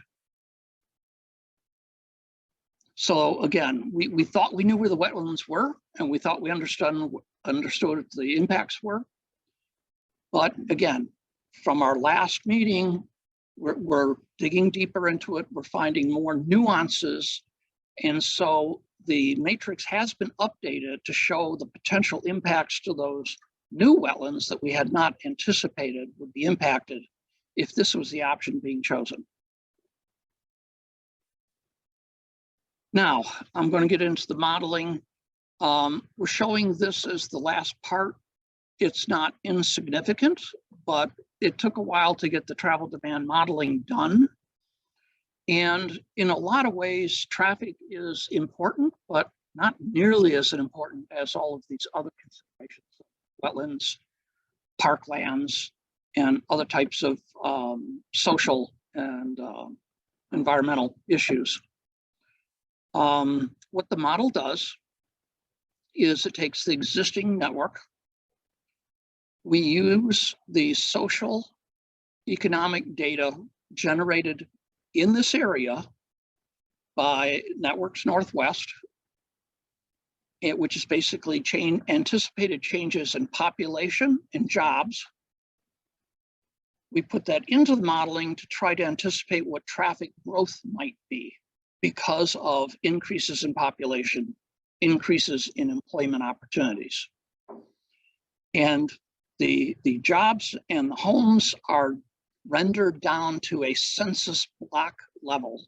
So again, we thought we knew where the wetlands were, and we thought we understood what the impacts were. But again, from our last meeting, we're digging deeper into it. We're finding more nuances. And so the matrix has been updated to show the potential impacts to those new wetlands that we had not anticipated would be impacted if this was the option being chosen. Now, I'm going to get into the modeling. We're showing this as the last part. It's not insignificant, but it took a while to get the travel demand modeling done. And in a lot of ways, traffic is important, but not nearly as important as all of these other considerations, wetlands, parklands, and other types of social and environmental issues. What the model does is it takes the existing network. We use the social economic data generated in this area by Networks Northwest, which is basically anticipated changes in population and jobs. We put that into the modeling to try to anticipate what traffic growth might be because of increases in population, increases in employment opportunities. And the jobs and the homes are rendered down to a census block level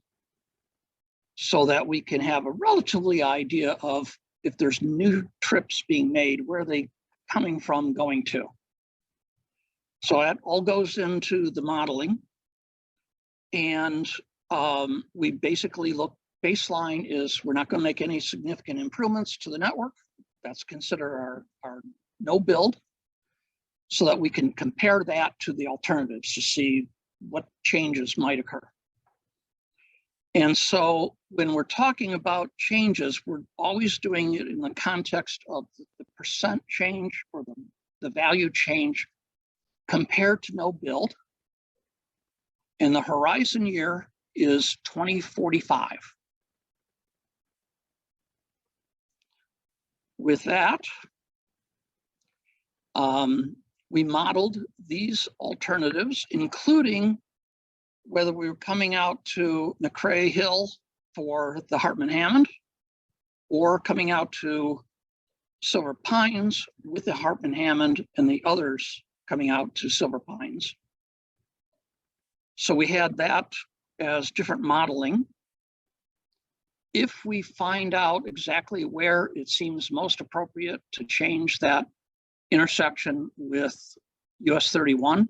so that we can have a relatively idea of if there's new trips being made, where are they coming from, going to. So that all goes into the modeling. And we basically look, baseline is we're not going to make any significant improvements to the network. That's considered our no build, so that we can compare that to the alternatives to see what changes might occur. And so when we're talking about changes, we're always doing it in the context of the percent change or the value change compared to no build. And the horizon year is 2045. With that, we modeled these alternatives, including whether we were coming out to McCrae Hill for the Hartman-Hammond or coming out to Silver Pines with the Hartman-Hammond and the others coming out to Silver Pines. So we had that as different modeling. If we find out exactly where it seems most appropriate to change that intersection with US 31,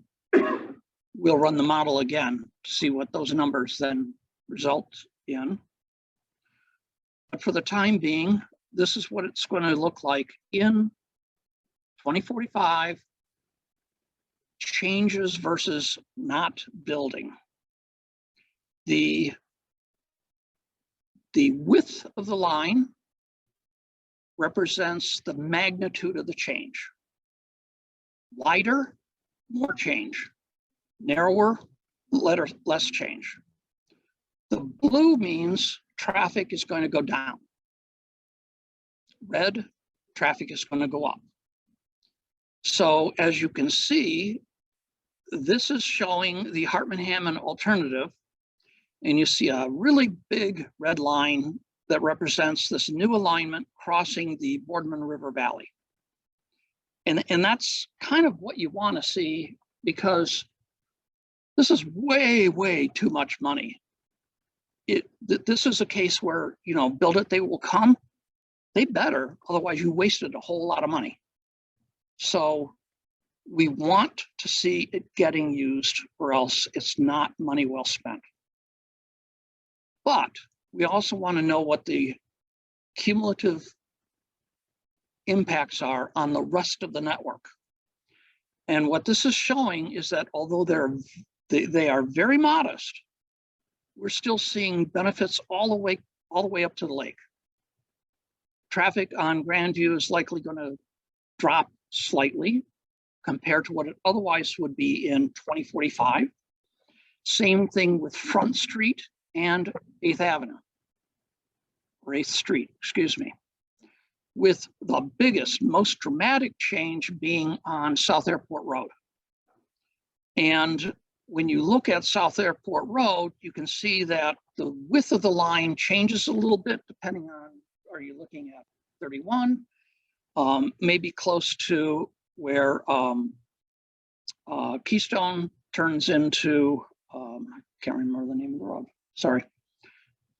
we'll run the model again to see what those numbers then result in. But for the time being, this is what it's going to look like in 2045, changes versus not building. The width of the line represents the magnitude of the change. Wider, more change. Narrower, less change. The blue means traffic is going to go down. Red, traffic is going to go up. So as you can see, this is showing the Hartman-Hammond alternative. And you see a really big red line that represents this new alignment crossing the Boardman River Valley. And that's kind of what you want to see, because this is way, way too much money. This is a case where, you know, build it, they will come. They better, otherwise you wasted a whole lot of money. So we want to see it getting used, or else it's not money well spent. But we also want to know what the cumulative impacts are on the rest of the network. And what this is showing is that although they are very modest, we're still seeing benefits all the way up to the lake. Traffic on Grandview is likely going to drop slightly compared to what it otherwise would be in 2045. Same thing with Front Street and 8th Avenue, or 8th Street, excuse me, with the biggest, most dramatic change being on South Airport Road. And when you look at South Airport Road, you can see that the width of the line changes a little bit depending on, are you looking at 31, maybe close to where Keystone turns into, I can't remember the name of the road, sorry,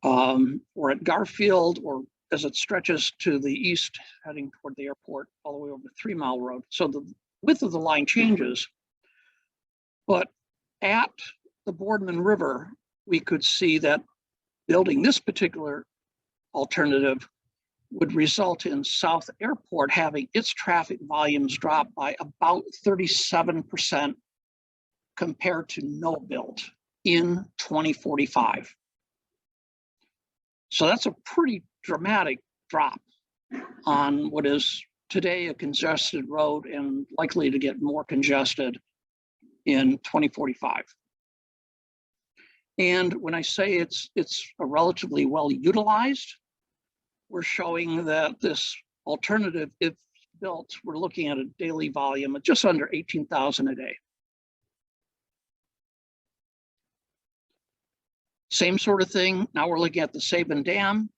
or at Garfield, or as it stretches to the east, heading toward the airport, all the way over 3 Mile Road. So the width of the line changes, but at the Boardman River, we could see that building this particular alternative would result in South Airport having its traffic volumes drop by about 37% compared to no build in 2045. So that's a pretty dramatic drop on what is today a congested road and likely to get more congested in 2045. And when I say it's a relatively well utilized, we're showing that this alternative, if built, we're looking at a daily volume of just under 18,000 a day. Same sort of thing. Now we're looking at the Sabin Dam.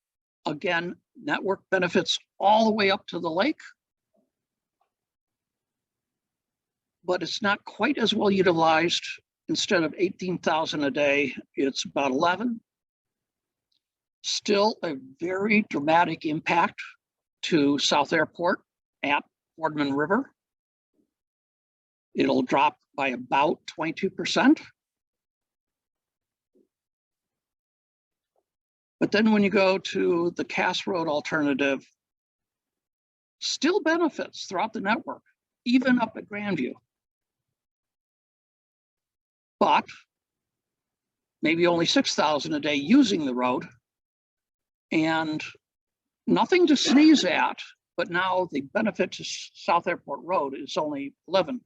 Again, network benefits all the way up to the lake, but it's not quite as well utilized. Instead of 18,000 a day, it's about 11. Still a very dramatic impact to South Airport at Boardman River. It'll drop by about 22%. But then when you go to the Cass Road alternative, still benefits throughout the network, even up at Grandview. But maybe only 6,000 a day using the road, and nothing to sneeze at, but now the benefit to South Airport Road is only 11%.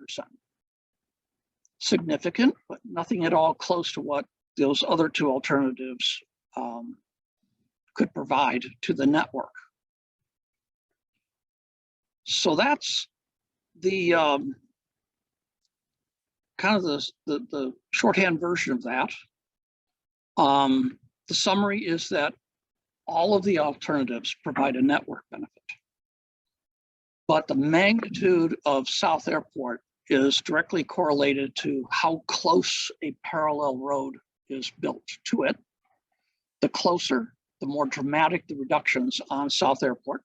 Significant, but nothing at all close to what those other two alternatives could provide to the network. So that's the kind of the shorthand version of that. The summary is that all of the alternatives provide a network benefit, but the magnitude of South Airport is directly correlated to how close a parallel road is built to it. The closer, the more dramatic the reductions on South Airport.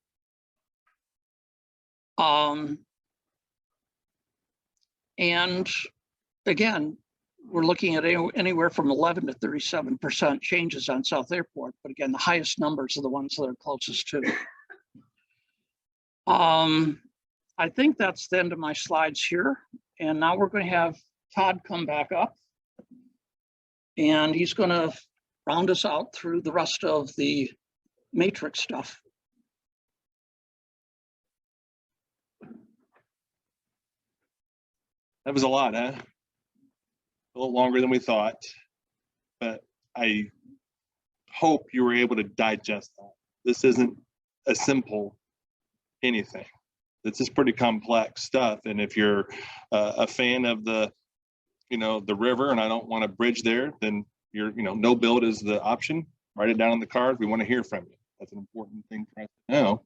And again, we're looking at anywhere from 11 to 37% changes on South Airport, but again, the highest numbers are the ones that are closest to. I think that's the end of my slides here. And now we're going to have Todd come back up, and he's going to round us out through the rest of the matrix stuff. That was a lot, huh? A little longer than we thought, but I hope you were able to digest that. This isn't a simple anything. This is pretty complex stuff. And if you're a fan of the river, and I don't want to bridge there, then no build is the option. Write it down on the card. We want to hear from you. That's an important thing for us to know.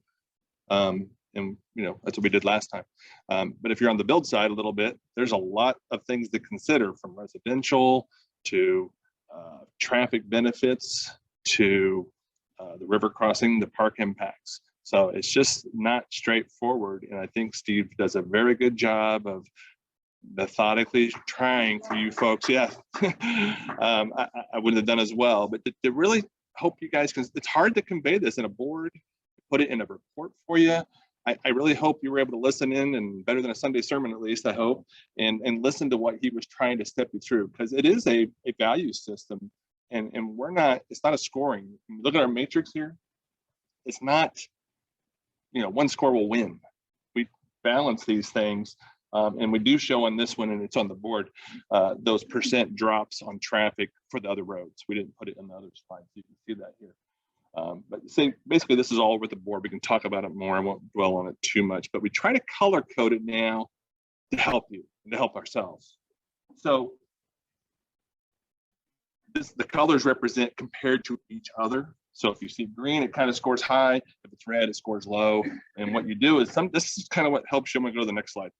And that's what we did last time. But if you're on the build side a little bit, there's a lot of things to consider, from residential to traffic benefits to the river crossing, the park impacts. So it's just not straightforward. And I think Steve does a very good job of methodically trying for you folks. Yeah, I wouldn't have done as well, but to really hope you guys can, it's hard to convey this in a board put it in a report for you. I really hope you were able to listen in, and better than a Sunday sermon, at least, I hope, and listen to what he was trying to step you through, because it is a value system, and it's not a scoring. Look at our matrix here. It's not, one score will win. We balance these things, and we do show on this one, and it's on the board, those percent drops on traffic for the other roads. We didn't put it in the other slides. You can see that here. But basically, this is all over the board. We can talk about it more. I won't dwell on it too much, but we try to color code it now to help you and to help ourselves. So the colors represent compared to each other. So if you see green, it kind of scores high. If it's red, it scores low. And what you do is this is kind of what helps you. I'm going to go to the next slide.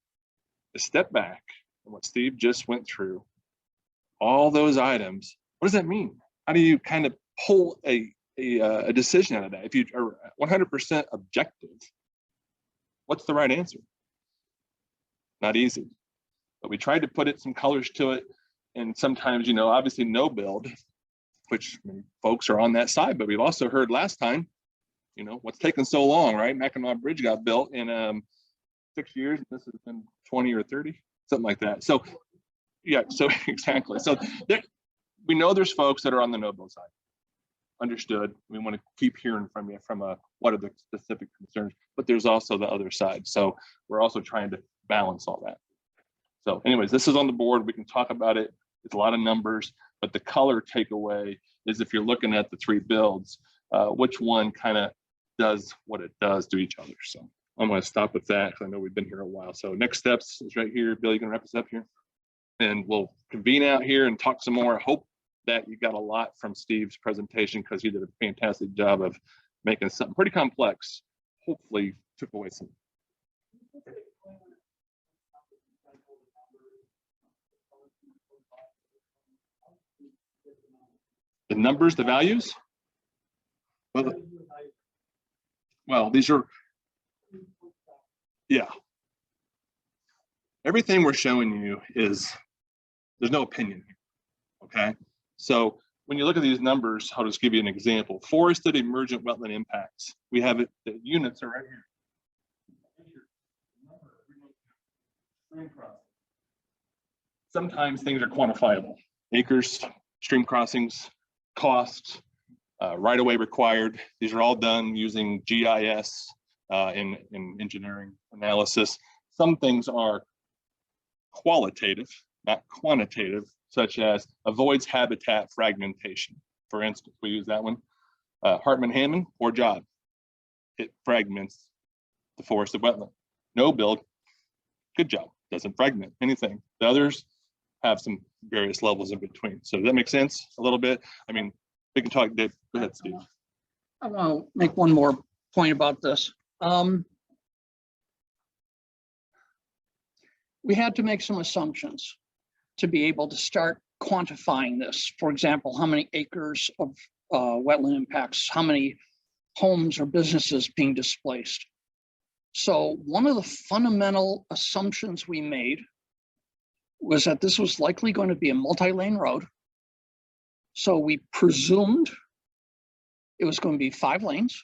A step back and what Steve just went through, all those items. What does that mean? How do you kind of pull a decision out of that? If you are 100% objective, what's the right answer? Not easy, but we tried to put some colors to it. And sometimes, obviously no build, which folks are on that side, but we've also heard last time, what's taking so long, right? Mackinac Bridge got built in 6 years. This has been 20 or 30, something like that. So yeah, so exactly. So we know there's folks that are on the no build side. Understood. We want to keep hearing from you from what are the specific concerns, but there's also the other side. So we're also trying to balance all that. So anyways, this is on the board. We can talk about it. It's a lot of numbers, but the color takeaway is if you're looking at the three builds, which one kind of does what it does to each other. So I'm going to stop with that because I know we've been here a while. So next steps is right here. Bill, you can wrap us up here, and we'll convene out here and talk some more. I hope that you got a lot from Steve's presentation, because he did a fantastic job of making something pretty complex. Hopefully took away some. The numbers, the values? Well, these are, yeah. Everything we're showing you there's no opinion here, okay? So when you look at these numbers, I'll just give you an example. Forested emergent wetland impacts. We have it, the units are right here. Sometimes things are quantifiable. Acres, stream crossings, costs, right-of-way required. These are all done using GIS in engineering analysis. Some things are qualitative, not quantitative, such as avoids habitat fragmentation. For instance, we use that one. Hartman-Hammond, poor job. It fragments the forested wetland. No build, good job. Doesn't fragment anything. The others have some various levels in between. So does that make sense a little bit? I mean, we can talk, Dave. Go ahead, Steve. I want to make one more point about this. We had to make some assumptions to be able to start quantifying this. For example, how many acres of wetland impacts, how many homes or businesses being displaced. So one of the fundamental assumptions we made was that this was likely going to be a multi-lane road. So we presumed it was going to be 5 lanes.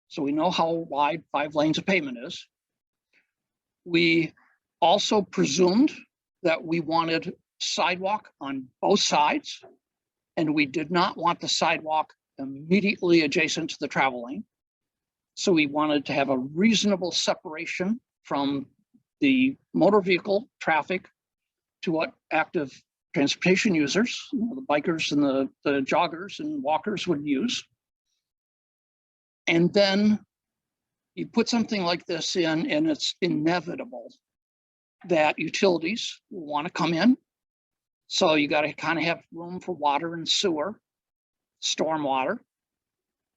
So we know how wide 5 lanes of pavement is. We also presumed that we wanted sidewalk on both sides, and we did not want the sidewalk immediately adjacent to the travel lane. So we wanted to have a reasonable separation from the motor vehicle traffic to what active transportation users, the bikers and the joggers and walkers would use. And then you put something like this in, and it's inevitable that utilities will want to come in. So you got to kind of have room for water and sewer, stormwater,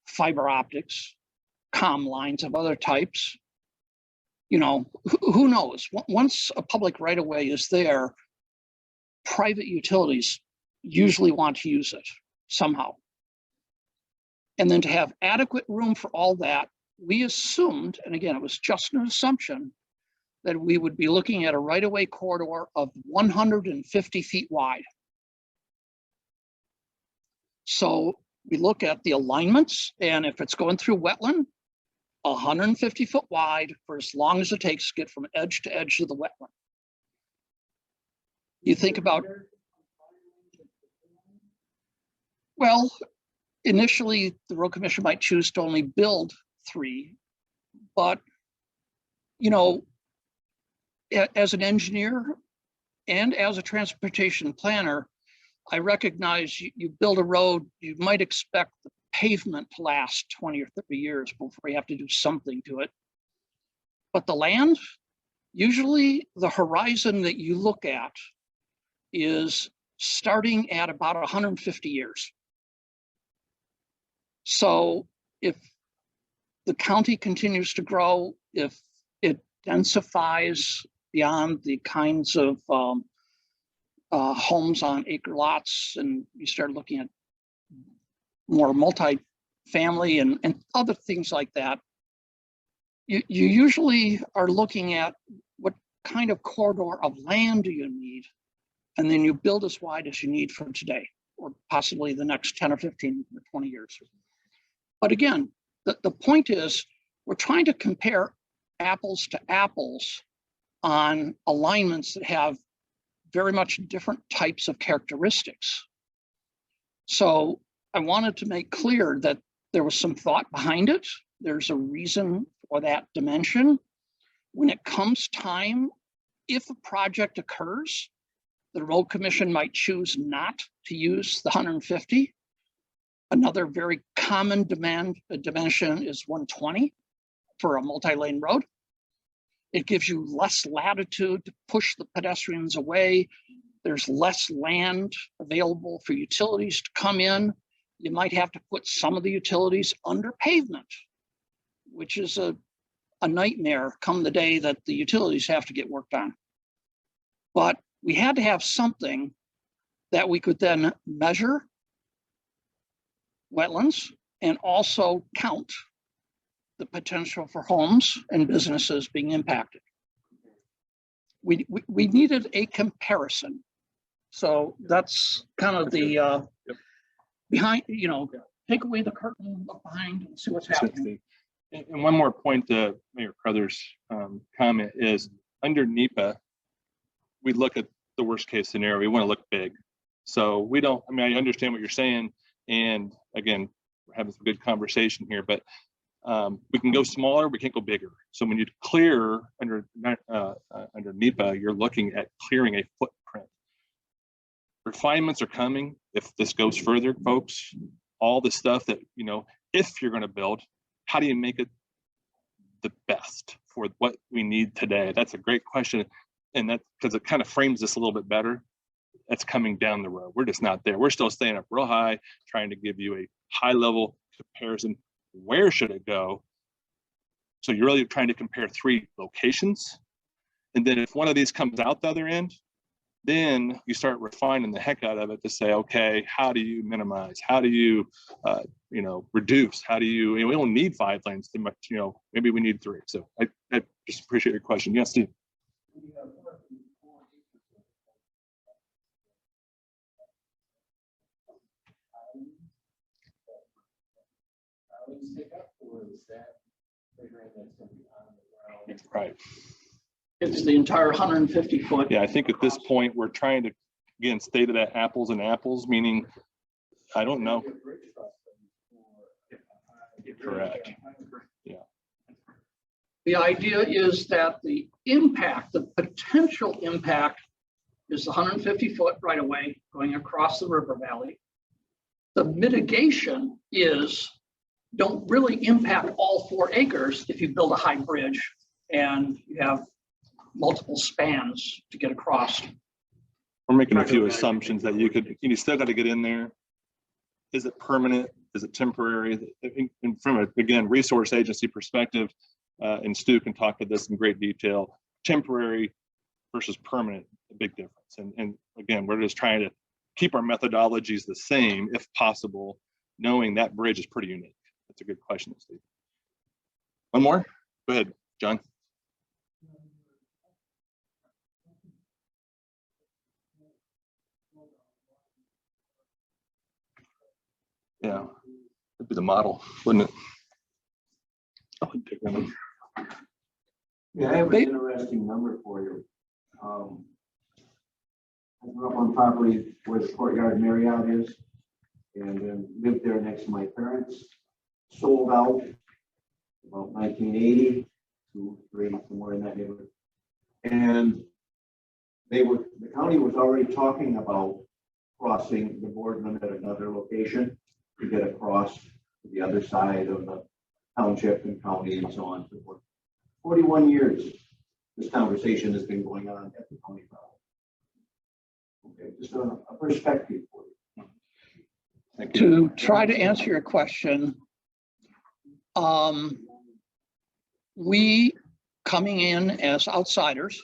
fiber optics, comm lines of other types. You know, who knows? Once a public right of way is there, private utilities usually want to use it somehow. And then to have adequate room for all that, we assumed, and again, it was just an assumption, that we would be looking at a right-of-way corridor of 150 feet wide. So We look at the alignments, and if it's going through wetland, 150 foot wide for as long as it takes to get from edge to edge of the wetland. You think about, well, initially the road commission might choose to only build 3, but you know, as an engineer and as a transportation planner, I recognize you build a road, you might expect the pavement to last 20 or 30 years before you have to do something to it. But the land, usually the horizon that you look at is starting at about 150 years. So if the county continues to grow, if it densifies beyond the kinds of homes on acre lots, and you start looking at more multi-family and other things like that, you usually are looking at what kind of corridor of land do you need, and then you build as wide as you need for today, or possibly the next 10 or 15 or 20 years. But again, the point is, we're trying to compare apples to apples on alignments that have very much different types of characteristics. So I wanted to make clear that there was some thought behind it. There's a reason for that dimension. When it comes time, if a project occurs, the road commission might choose not to use the 150. Another very common dimension is 120 for a multi-lane road. It gives you less latitude to push the pedestrians away. There's less land available for utilities to come in. You might have to put some of the utilities under pavement, which is a nightmare come the day that the utilities have to get worked on. But we had to have something that we could then measure wetlands and also count the potential for homes and businesses being impacted. We needed a comparison. So that's kind of the behind, you know, take away the curtain, look behind and see what's happening. And one more point to Mayor Crothers' comment is, under NEPA, we look at the worst case scenario. We want to look big. So we don't, I mean, I understand what you're saying. And again, we're having some good conversation here, but we can go smaller, we can't go bigger. So when you clear under NEPA, you're looking at clearing a footprint. Refinements are coming. If this goes further, folks, all the stuff that, you know, if you're going to build, how do you make it the best for what we need today? That's a great question. And that's because it kind of frames this a little bit better. That's coming down the road. We're just not there. We're still staying up real high, trying to give you a high level comparison. Where should it go? So you're really trying to compare 3 locations. And then if one of these comes out the other end, then you start refining the heck out of it to say, okay, how do you minimize? How do you, you know, reduce? How do you, we don't need 5 lanes too much, you know, maybe we need 3. So I just appreciate your question. Yes, Steve. Right. It's the entire 150 foot. Yeah, I think at this point we're trying to, again, state that apples and apples, meaning, I don't know. Correct. Yeah. The idea is that the impact, the potential impact, is the 150 foot right away going across the river valley. The mitigation is, don't really impact all 4 acres if you build a high bridge and you have multiple spans to get across. We're making a few assumptions that you still got to get in there. Is it permanent? Is it temporary? And from a, again, resource agency perspective, and Stu can talk to this in great detail, temporary versus permanent, a big difference. And again, we're just trying to keep our methodologies the same if possible, knowing that bridge is pretty unique. That's a good question, Steve. One more? Go ahead, John. Yeah, That'd be the model, wouldn't it? I would take one. Yeah, I have an interesting number for you. I grew up on property where the Courtyard Marriott is, and then lived there next to my parents. Sold out about 1980, 2, 3, somewhere in that neighborhood. And the county was already talking about crossing the Boardman at another location to get across to the other side of the township and county and so on and so forth. 41 years this conversation has been going on at the county level. Okay, just a perspective for you. Thank you. To try to answer your question, we coming in as outsiders,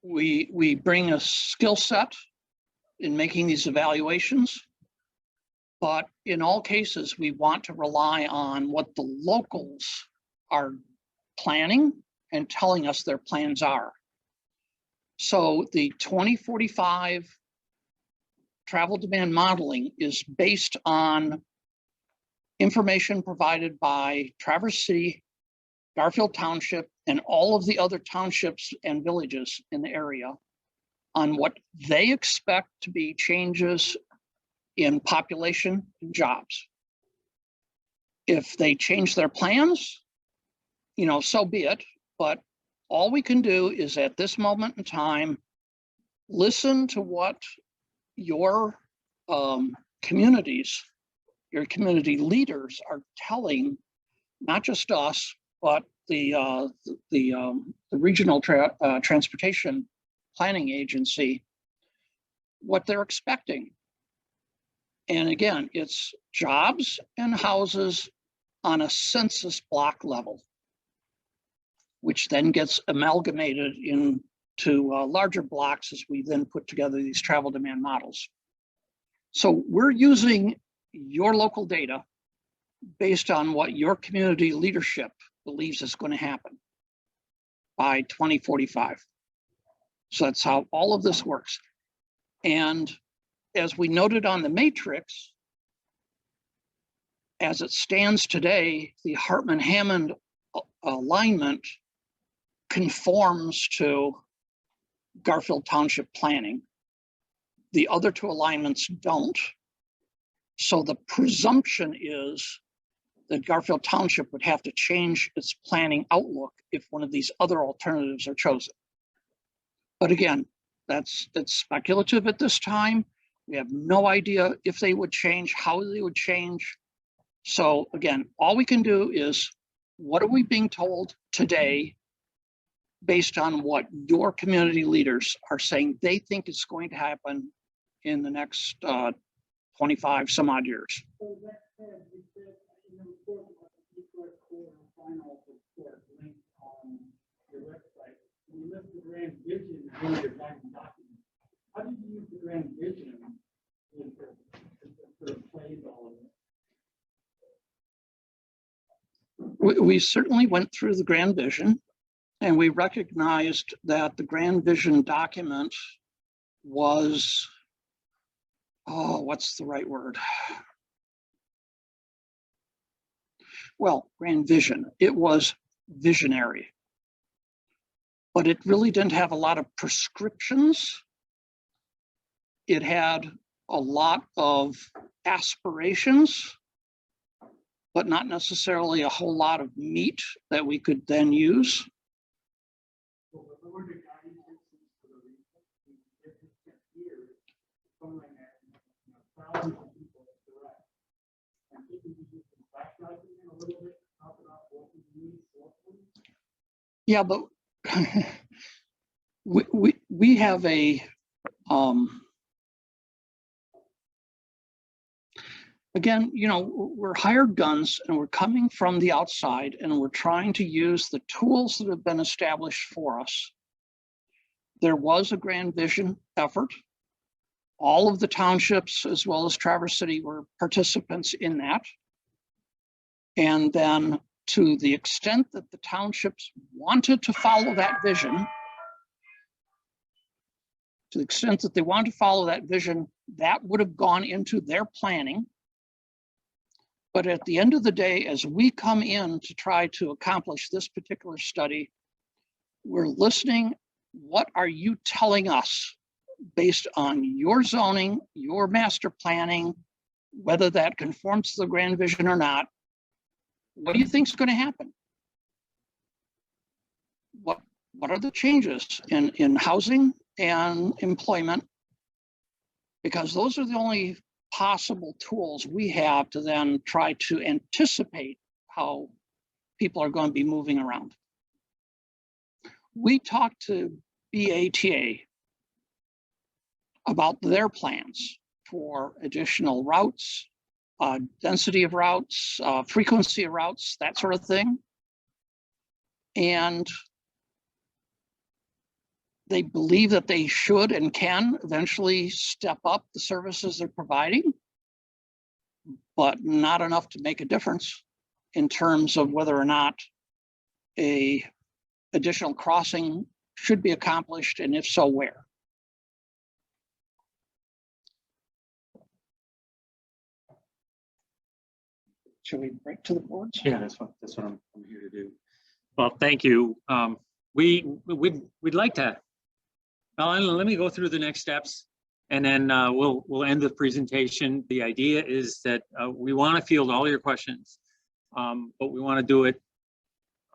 we bring a skill set in making these evaluations, but in all cases, we want to rely on what the locals are planning and telling us their plans are. So the 2045 travel demand modeling is based on information provided by Traverse City, Garfield Township, and all of the other townships and villages in the area on what they expect to be changes in population and jobs. If they change their plans, so be it. But all we can do is at this moment in time, listen to what your communities, your community leaders are telling, not just us, but the regional transportation planning agency, what they're expecting. And again, it's jobs and houses on a census block level, which then gets amalgamated into larger blocks as we then put together these travel demand models. So we're using your local data based on what your community leadership believes is going to happen by 2045. So that's how all of this works. And as we noted on the matrix, as it stands today, the Hartman-Hammond alignment conforms to Garfield Township planning. The other two alignments don't. So the presumption is that Garfield Township would have to change its planning outlook if one of these other alternatives are chosen. But again, that's speculative at this time. We have no idea if they would change, how they would change. So again, all we can do is, what are we being told today based on what your community leaders are saying they think is going to happen in the next 25 some odd years? So that said, you said in the report about the Detroit Core and final report linked on your website. When you list the grand vision in one of your guiding documents, how did you use the grand vision to sort of play all of it? We certainly went through the grand vision, and we recognized that the grand vision document was, what's the right word? Well, grand vision, it was visionary, but it really didn't have a lot of prescriptions. It had a lot of aspirations, but not necessarily a whole lot of meat that we could then use. Well, what were the guiding principles for the research years, something like that, thousands of people direct. And if you just backtrack a little bit, talk about what we need locally. Yeah, but we have a, again, we're hired guns and we're coming from the outside and we're trying to use the tools that have been established for us. There was a grand vision effort. All of the townships, as well as Traverse City, were participants in that. And then to the extent that the townships wanted to follow that vision, that would have gone into their planning. But at the end of the day, as we come in to try to accomplish this particular study, we're listening. What are you telling us based on your zoning, your master planning, whether that conforms to the grand vision or not? What do you think is going to happen? What are the changes in housing and employment? Because those are the only possible tools we have to then try to anticipate how people are going to be moving around. We talked to BATA about their plans for additional routes, density of routes, frequency of routes, that sort of thing. And they believe that they should and can eventually step up the services they're providing, but not enough to make a difference in terms of whether or not a additional crossing should be accomplished, and if so, where. Should we break to the boards? Yeah, that's what I'm here to do. Well, thank you. We'd like to. Well, let me go through the next steps, and then we'll end the presentation. The idea is that we want to field all your questions, but we want to do it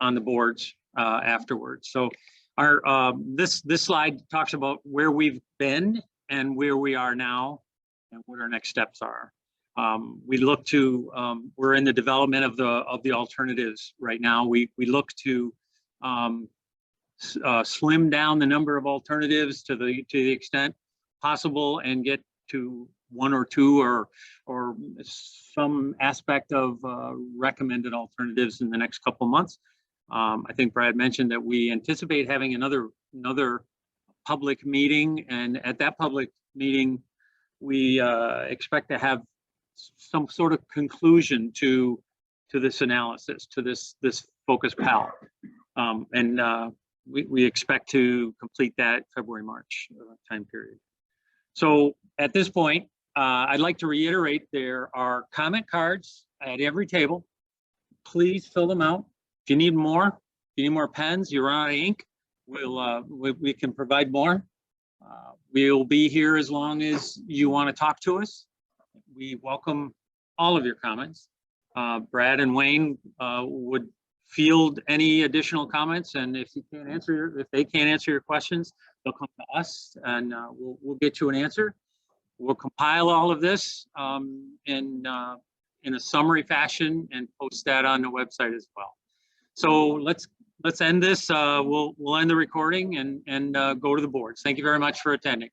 on the boards afterwards. So our this slide talks about where we've been and where we are now, and what our next steps are. We look to we're in the development of the alternatives right now. We look to slim down the number of alternatives to the extent possible and get to one or two or some aspect of recommended alternatives in the next couple of months. I think Brad mentioned that we anticipate having another public meeting, and at that public meeting we expect to have some sort of conclusion to this analysis, to this focus PEL, and we expect to complete that February, March time period. So at this point, I'd like to reiterate there are comment cards at every table. Please fill them out. If you need more pens, you're out of ink, we can provide more. We'll be here as long as you want to talk to us. We welcome all of your comments. Brad and Wayne would field any additional comments, and if they can't answer your questions, they'll come to us, and we'll get you an answer. We'll compile all of this in a summary fashion and post that on the website as well. So let's end this. We'll end the recording and go to the boards. Thank you very much for attending.